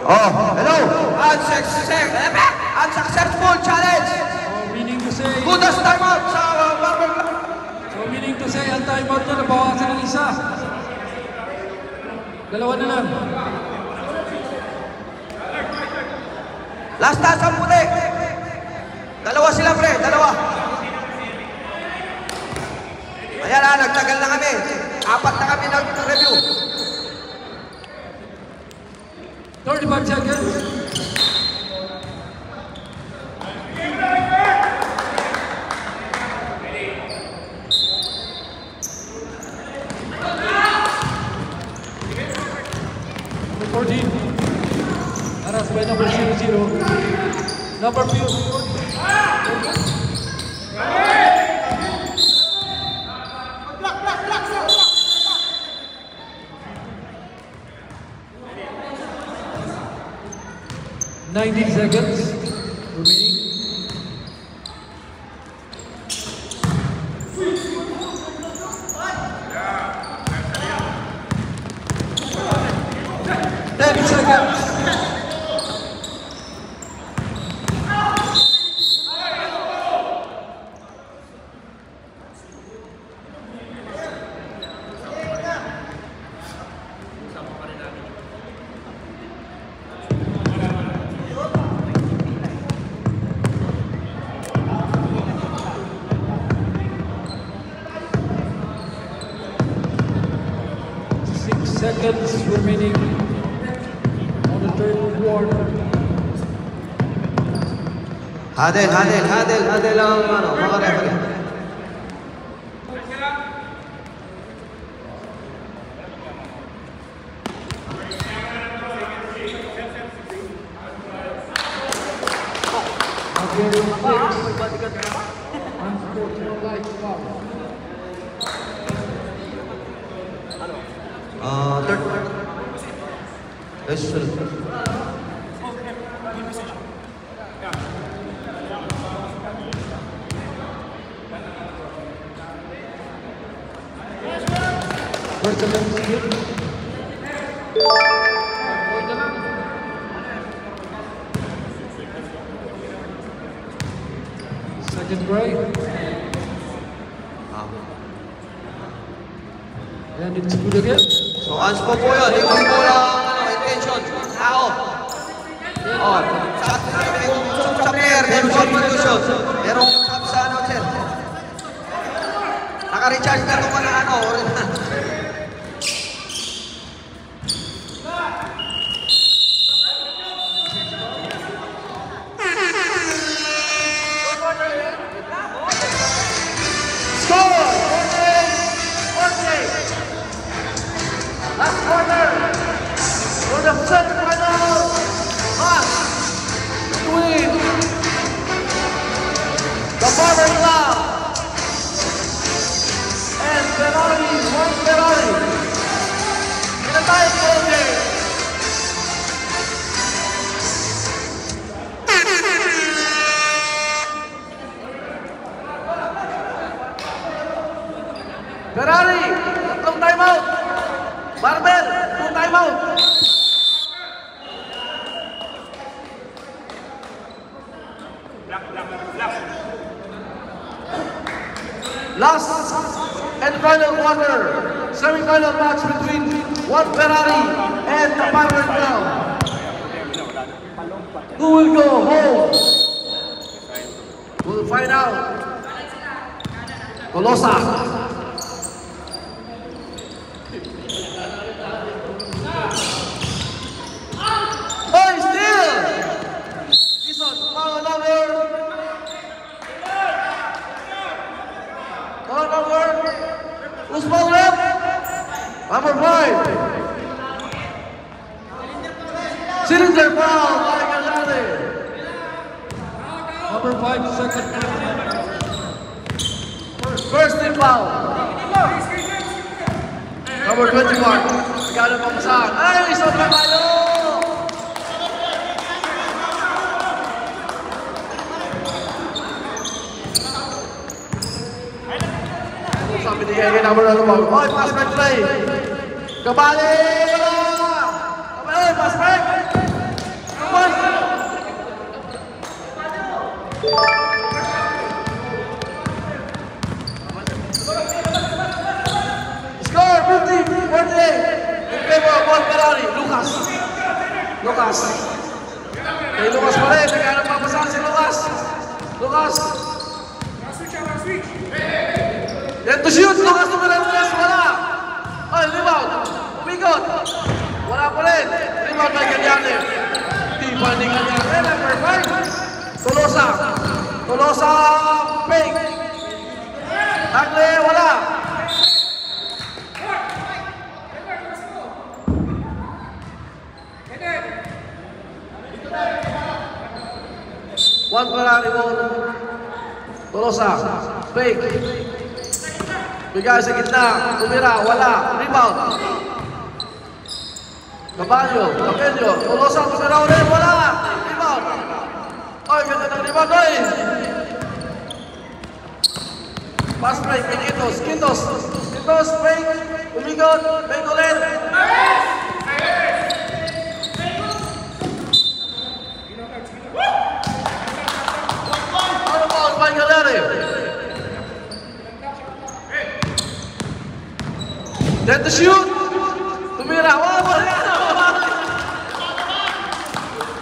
Oh, hello! Unsuccessful challenge! So meaning to say, Good as timeout sa Barber Club. meaning to say, ang timeout niya nabawasan ng isa. Dalawa na lang. Last task ang puti. Dalawa sila, pre. Dalawa. Ayan na, nagtagal na kami. 4 na kami nag-review. 35 seconds. Number 14. Aras by number 00. Number 4. 19 seconds remaining. Seconds. Seconds remaining on the third quarter. Hadel ang mga referee. Third. Yes, sir. First attempt skip. Second break. And it's good again. So, unspoke po yun. Hindi po lang intention. Tao. Oh, sa player, meron substitution. Merong sub sa ano, sir. Naka-recharge na ito ka na ano. Last quarter for the semifinal match between the Barber Club and Ferrari, Juan Ferrari in a tie ball game. Ferrari, tatlong timeout. Barber, 2 timeout. Last and final quarter, semi-final match between Juan Ferrari and the Power Club. Who will go home? We'll find out. Tolosa. Oh, still! Jason, foul number. Foul number. Who's foul rep? Number 5. Cylinder foul by Gallardi. Number 5, second. First team foul. Number 21. Gano'n pamasaan. Ay, sobra tayo! Sabi ni Gaya, number ano ba? Oy, pass back play! Kabali! Oy, pass back! Come on! Score 50-48 in favor of Juan Ferrari. Lucas. Kay Lucas pa rin. Naghanap papasahan si Lucas. Then to shoot. Lucas numero 3. Wala. Ay, rebound. Umikot. Wala pa rin. Rebound by Gagliardi. Di pa ni Gagliardi. Number 5. Tolosa. Fake. Tagle. Wala. Juan Ferrari won. Tolosa. Fake. Bigay sa gitna. Tumira. Wala. Rebound. Caballo. Tolosa. Tumira ulit. Wala. Rebound. Oy, ganda ng rebound. Oy. Pass break. Quintos. Fake. Umigot. Fake ulit. Then to shoot. Tumira. Wow,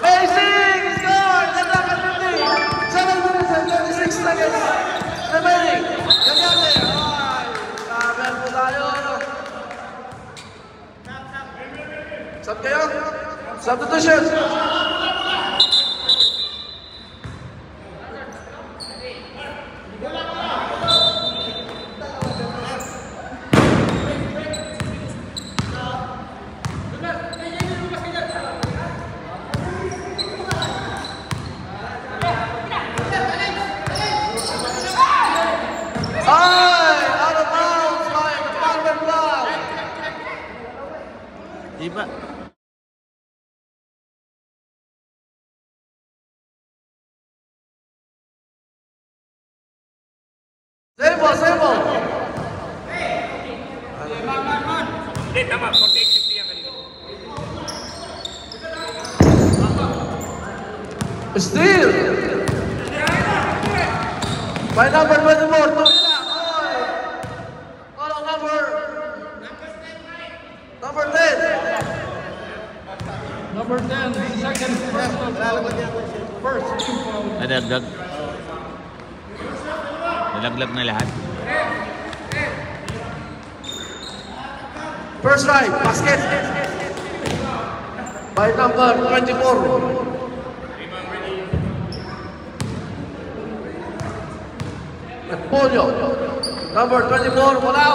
amazing score. Ganda ka 50. 7 minutes and 26 seconds remaining. Gagliardi. Ay, kamer po tayo. Sab kayo? Substitution. Diba? Sebo. Hindi, tama. 48-50 yan kanina. Steal. By number 24, Tumira. Follow number 10. Number 10, second first team foul. Nadagdag. Nalaglag na lahat. First right, basket. By number 24. Pollo. Number 24, wala.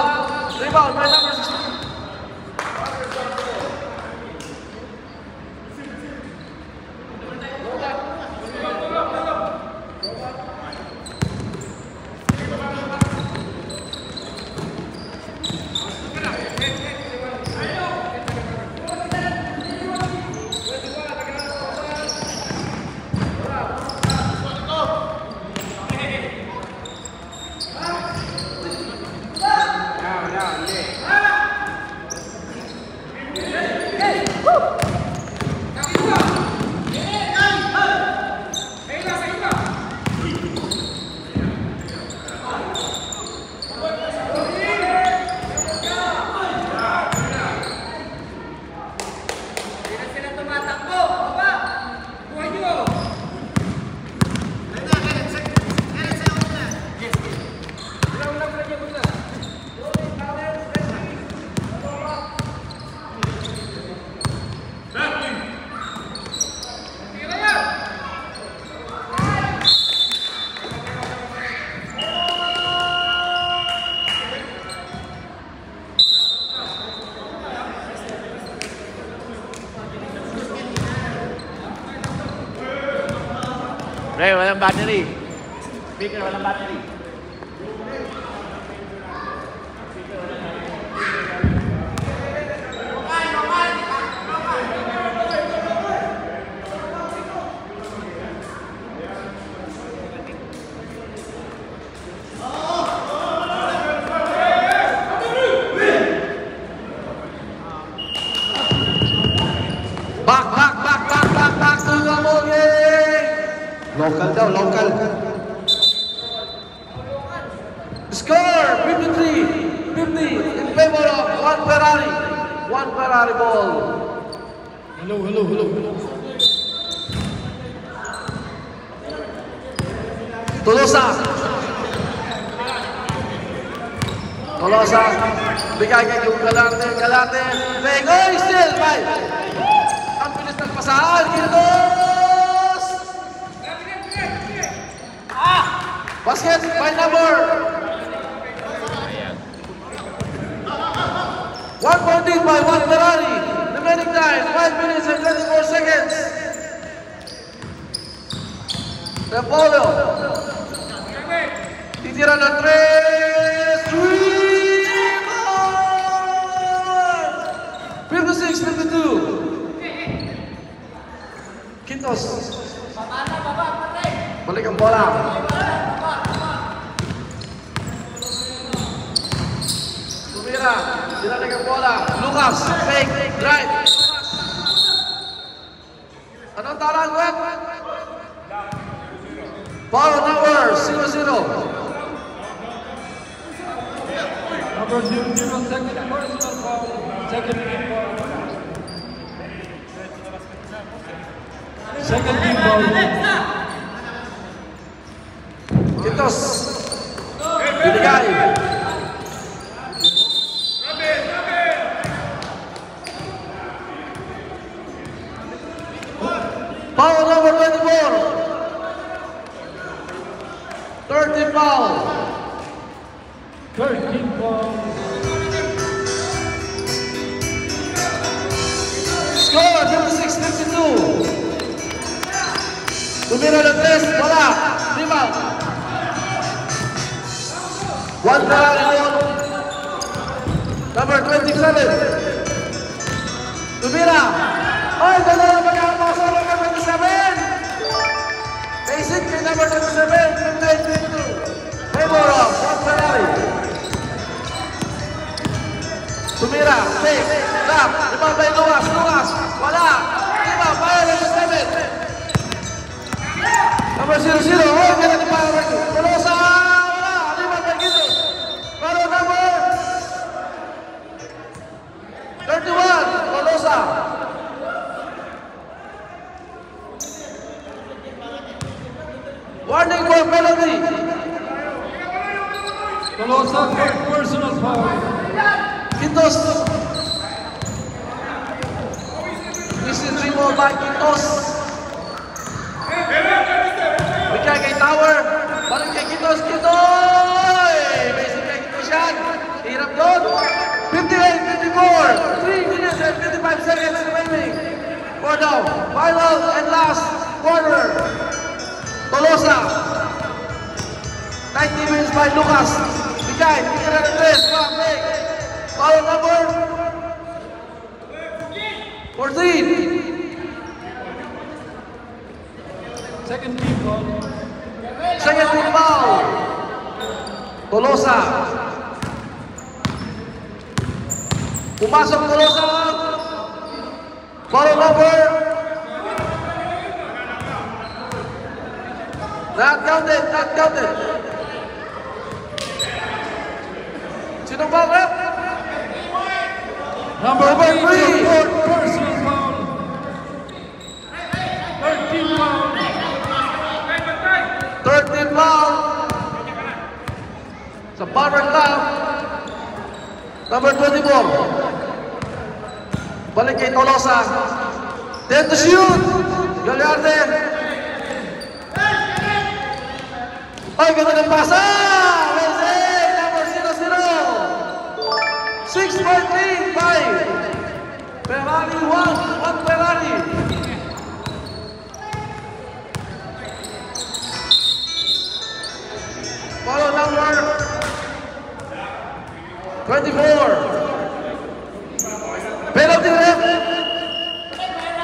Rebound by number 16. Pre, walang battery. Speaker, walang battery. Back to the ball game. Local daw, local. Score 53-50 in favor of one Ferrari. One Ferrari ball. Hello. Tolosa. Bigay kay yung Galante. Bengoy still by. Ang bilis ng pasahan. Quintos. Basket by number 1 point lead by one Ferrari. Remaining time 5 minutes and 24 seconds. Repolo. Titira ng 3. 56-52. Quintos. Balik ang bola. Tumira. Dinalik ang bola. Lucas. Fake. Drive. Anong tarang, Web? Foul number 0-0. Number 0-0, second personal foul. Second team foul. Second team foul. Quintos. Binigay. Foul number 24. Third team foul. Third team foul. Score 56-52. Tumira ng 3, wala. Rebound. One Ferrari ball. Number 27. Tumira. Ay, ganda na pagkakapasa ng number 27. Basic kay number 27. 58-52. Favor of one Ferrari. Tumira. Fake. Lap. Rebound by Lucas. Wala. Rebound by number 7. Number 0-0, oh, ganda ni Paro Marco. Tolosa, wala, lima by Quintos. Paro number 31, Tolosa. Warning for penalty. Tolosa, third personal foul. Quintos. This is 3 more by Quintos. Bigay kay Tower. Balik kay Quintos. Basic kay Quintos yan. Hirap doon. 58-54. 3 minutes and 55 seconds remaining. For the final and last quarter. Tolosa. 90 minutes by Lucas. Bigay. Tira ng 3. Break. Foul number 14. Second team foul. Second team foul. Tolosa. Pumasok Tolosa. Foul number. Not counted. Sino foul, rep? Number 3, three. fourth personal foul. Third team foul. Third team foul. Sa Barber Club. Number 24. Balik kay Tolosa. 10 to shoot. Gallarde. Ay, ganda ng pasa. Well saved. Number 0-0. 6-point lead by Ferrari 1 Ferrari. number 24. Penalty ref.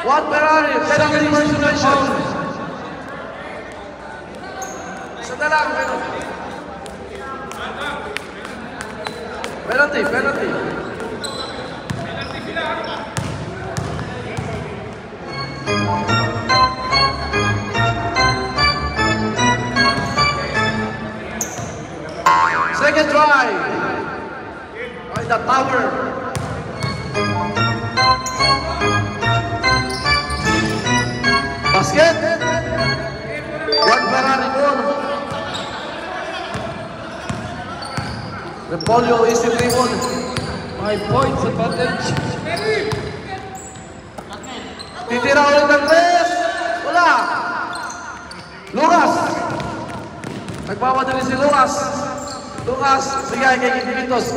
1 Ferrari. Penalty personal foul. Isa na lang, penalty. Penalty. Second try. By the tower. Basket. 1 Ferrari more. Repolyo is the 3-1. 5 points advantage. Titira ulit ng 3. Wala. Lucas. Nagmamadali si Lucas. Lucas, bigay kay Kitos.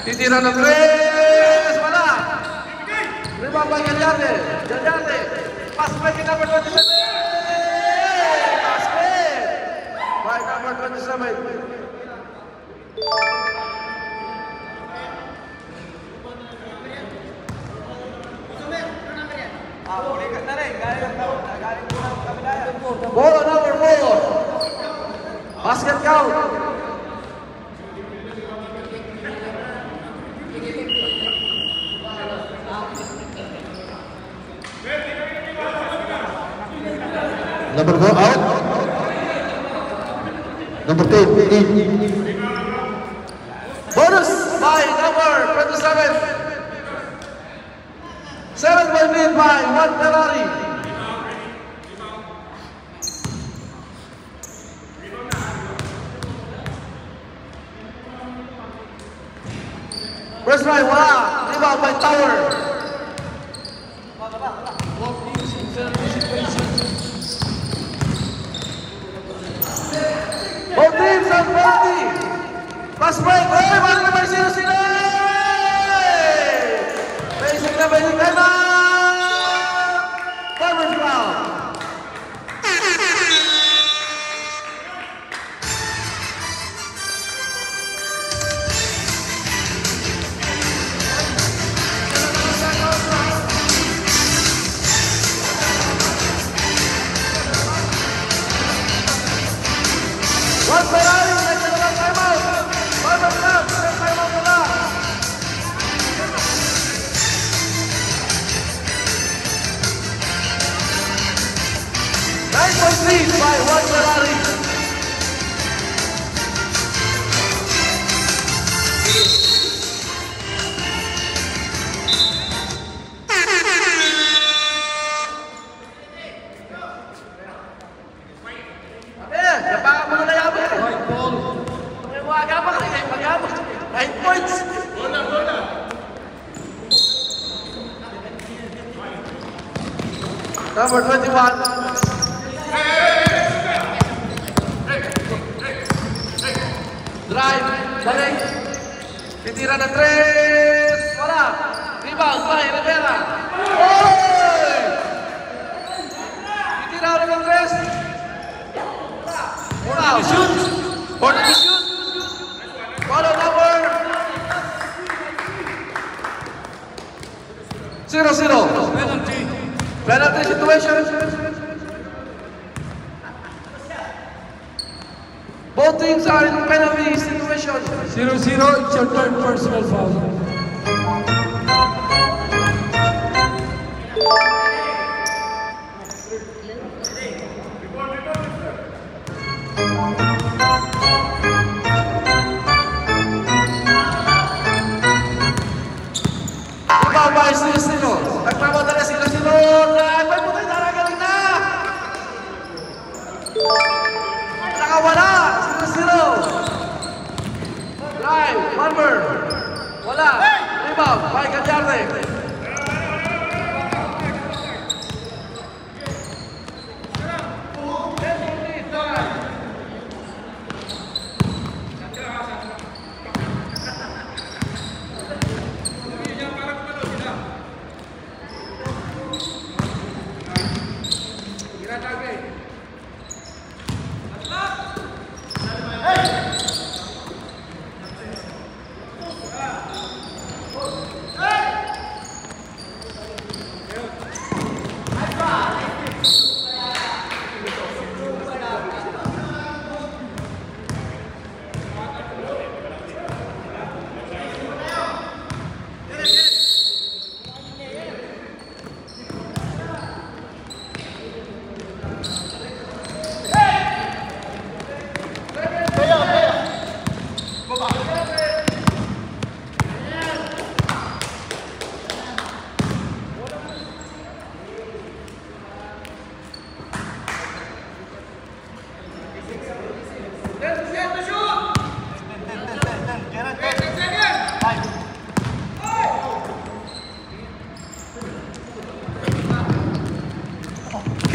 Titira ng 3. Wala. Rebound by Gagliardi. Pass by number 27. Basket. By number 27. Ball number 4. Basket count. Number 4 out. Number 10 in. Bonus by number 27. 7-point lead by 1 Ferrari. First try, wala. Rebound by Tower. Both teams in penalty situations. Both teams on penalty. Fast break. Hey, balik na may sino-sino. Basic na basic na. Farmer's ground. One Ferrari, nagkakalang timeout. Farmer's ground, timeout na lang. 9-point lead by 1 Ferrari. Napakan mo na yaman. White ball. May magabak kayo, magabak. 9 points. Number 21. Drive, balik. Titira ng 3. Wala. Rebound by Rivera. Oy! Titira ulit ng 3. Wala. Shoot. For the shoot. Follow number 0-0. Penalty. Penalty situation. Both teams are in penalty situation. 0-0. It's your third personal foul. Ibabay sino-sino. Nagmamadali sino-sino. May putay na nagaling na. Nakawala. Sino-sino. Drive. One bird. Wala.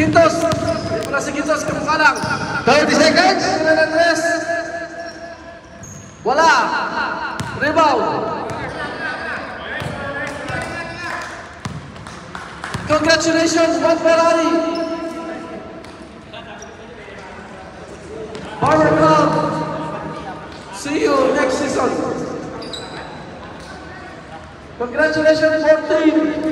Quintos! Wala si Quintos, kamukha lang. 30 seconds. Sila ng tres. Wala. Rebound. Congratulations, Juan Ferrari. Power Club. See you next season. Congratulations, 14.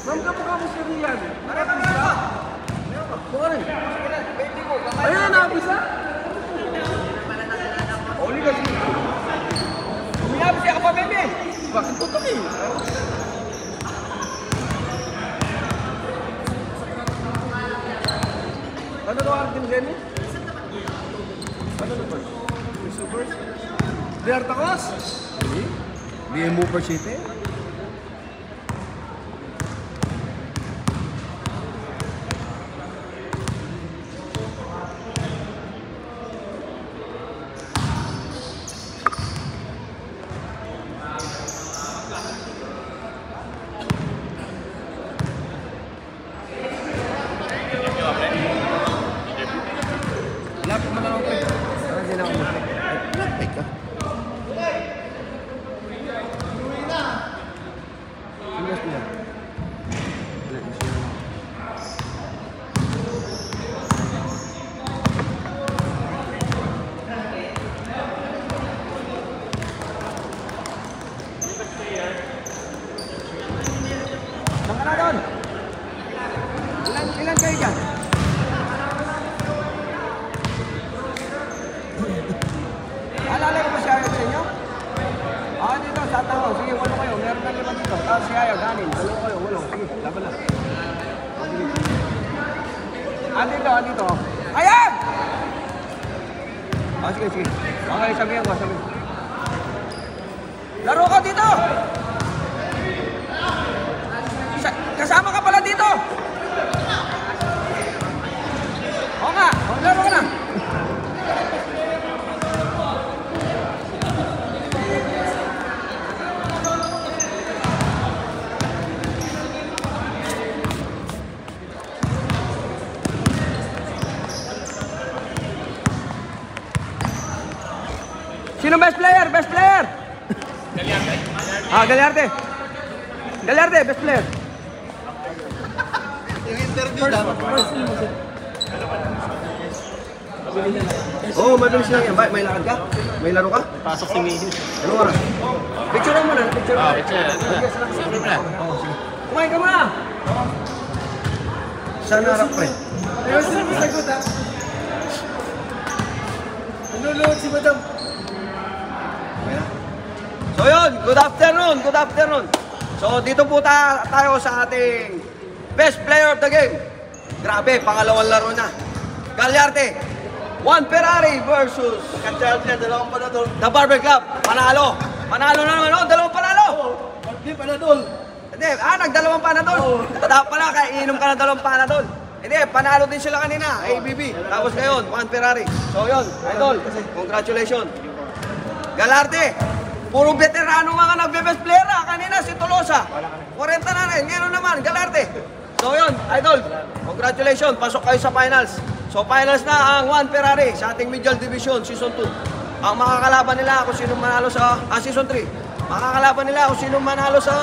Ma'am, kapag mo si Rian, nakapisa? Bakit? Ayun, nakapisa? Oli kasi. Umiyabis siya ka pa, bebe. Bakit tutok eh? Ano daw ang Jenny? Ano na ba? Super? Diarta Kos? BMO per city? Lapit mo na ako. Para din ako mag-pick. Mag-pick ka. Sinas mo na. Saan ka na doon? Ilan kayo dyan? Alala ko ba si Ayag sa inyo? Dito, sa tao. Sige, walo kayo. Meron na 5 dito. Tapos si Ayag, 6. Dalawa kayo, walo. Sige, laban na. Dito, dito. Ayag! Sige, sige. Okay, sabihin ko, sabihin. Laro ka dito! Kasama ka pala dito! Oo nga, laro ka na. Sino best player? Best player! Galyarte. Galyarte. Galyarte, best player. Yung interview dapat. Oo, mabilis lang yan. May lakad ka? May laro ka? Pasok si Mihil. Ano oras? Picture mo na. Picture mo. Picture. Kumain ka muna! Saan harap pre? Nanonood si Madam. So yun, good afternoon. So dito po tayo sa ating best player of the game. Grabe, pangalawang laro na. Galyarte, Juan Ferrari versus Dalawang panadol. The Barber Club. Panalo na naman, oh, dalawang panalo. Hindi, panadol. Hindi, nagdalawang panadol. Dapat pala, kaya inom ka ng dalawang panadol. Hindi, panalo din sila kanina, ABB. Tapos ngayon, Juan Ferrari. So yun, idol, congratulations. Galarte, puro veterano mga nagbe-best player na. Kanina si Tolosa, 40 na rin. Ngayon naman, Galarte. So yun, idol, congratulations. Pasok kayo sa finals. So finals na ang Juan Ferrari sa ating Medial Division Season 2. Ang makakalaban nila kung sino manalo sa Season 3. Makakalaban nila kung sino manalo sa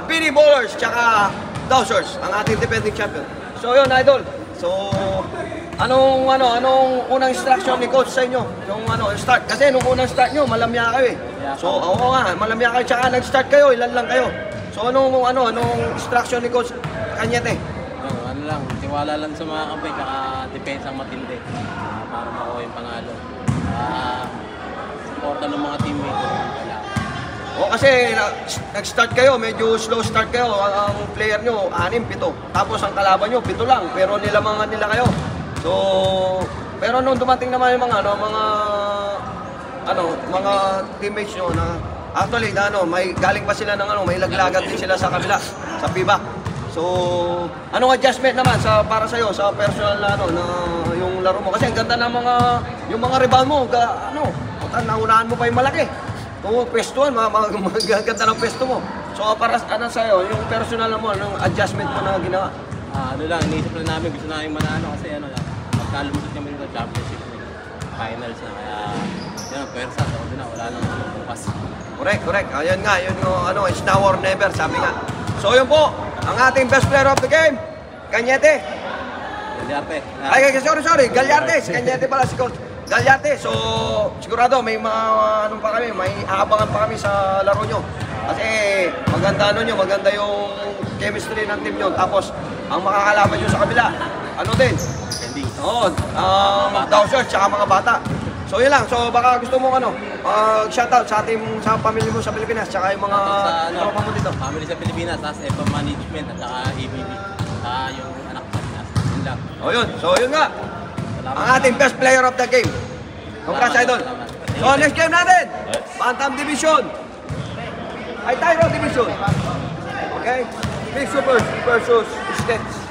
Pini Bowlers tsaka Dowsers, ang ating defending champion. So yun, idol. So anong unang instruction ni coach sa inyo? Yung start kasi nung unang start nyo, malamya kayo eh. So oo nga, malamya kayo tsaka nag-start kayo, ilan lang kayo. So anong instruction ni coach Cañete? Ano lang, tiwala lang sa mga kampay, tsaka depensang matindi para makuha yung panalo. Supportan ng mga teammate. O kasi nag-start kayo, medyo slow start kayo. Ang player nyo, 6, 7. Tapos ang kalaban nyo, 7 lang. Pero nilamangan nila kayo. So, pero nung dumating naman yung mga teammates nyo na actually, may galing pa sila ng may laglagan din sila sa kabila, sa FIBA. So, anong adjustment naman para sa iyo sa personal na yung laro mo? Kasi ang ganda ng yung mga rebound mo, naunahan mo pa yung malaki. Kung pwestuhan, maganda ng pwesto mo. So para sa iyo, yung personal mo, yung adjustment mo na ginawa? Ano lang, iniisip lang namin, gusto namin manalo kasi pagkalumusot kami sa championship finals na, kaya yun, pwersa, wala nang bukas. Correct. Ayun nga, it's now or never, sabi nga. So yun po, ang ating best player of the game, Cañete. Galyarte. Sorry, Galyarte. Si Cañete pala si coach. Galyarte, so sigurado may may aabangan pa kami sa laro nyo. Kasi maganda maganda yung chemistry ng team nyo. Tapos ang makakalaban nyo sa kabila, din? Oo, Dowsers tsaka mga bata. So yun lang, so baka gusto mo shoutout sa pamilya mo sa Pilipinas tsaka yung mga tropa mo dito. Family sa Pilipinas, tapos EPA Management at saka ABB. Yung anak ko sa yun lang. O yun, so yun nga. Ang ating best player of the game. Congrats, idol. So next game natin, Bantam Division. Ay, Tyro Division. Okay? Big Super versus States.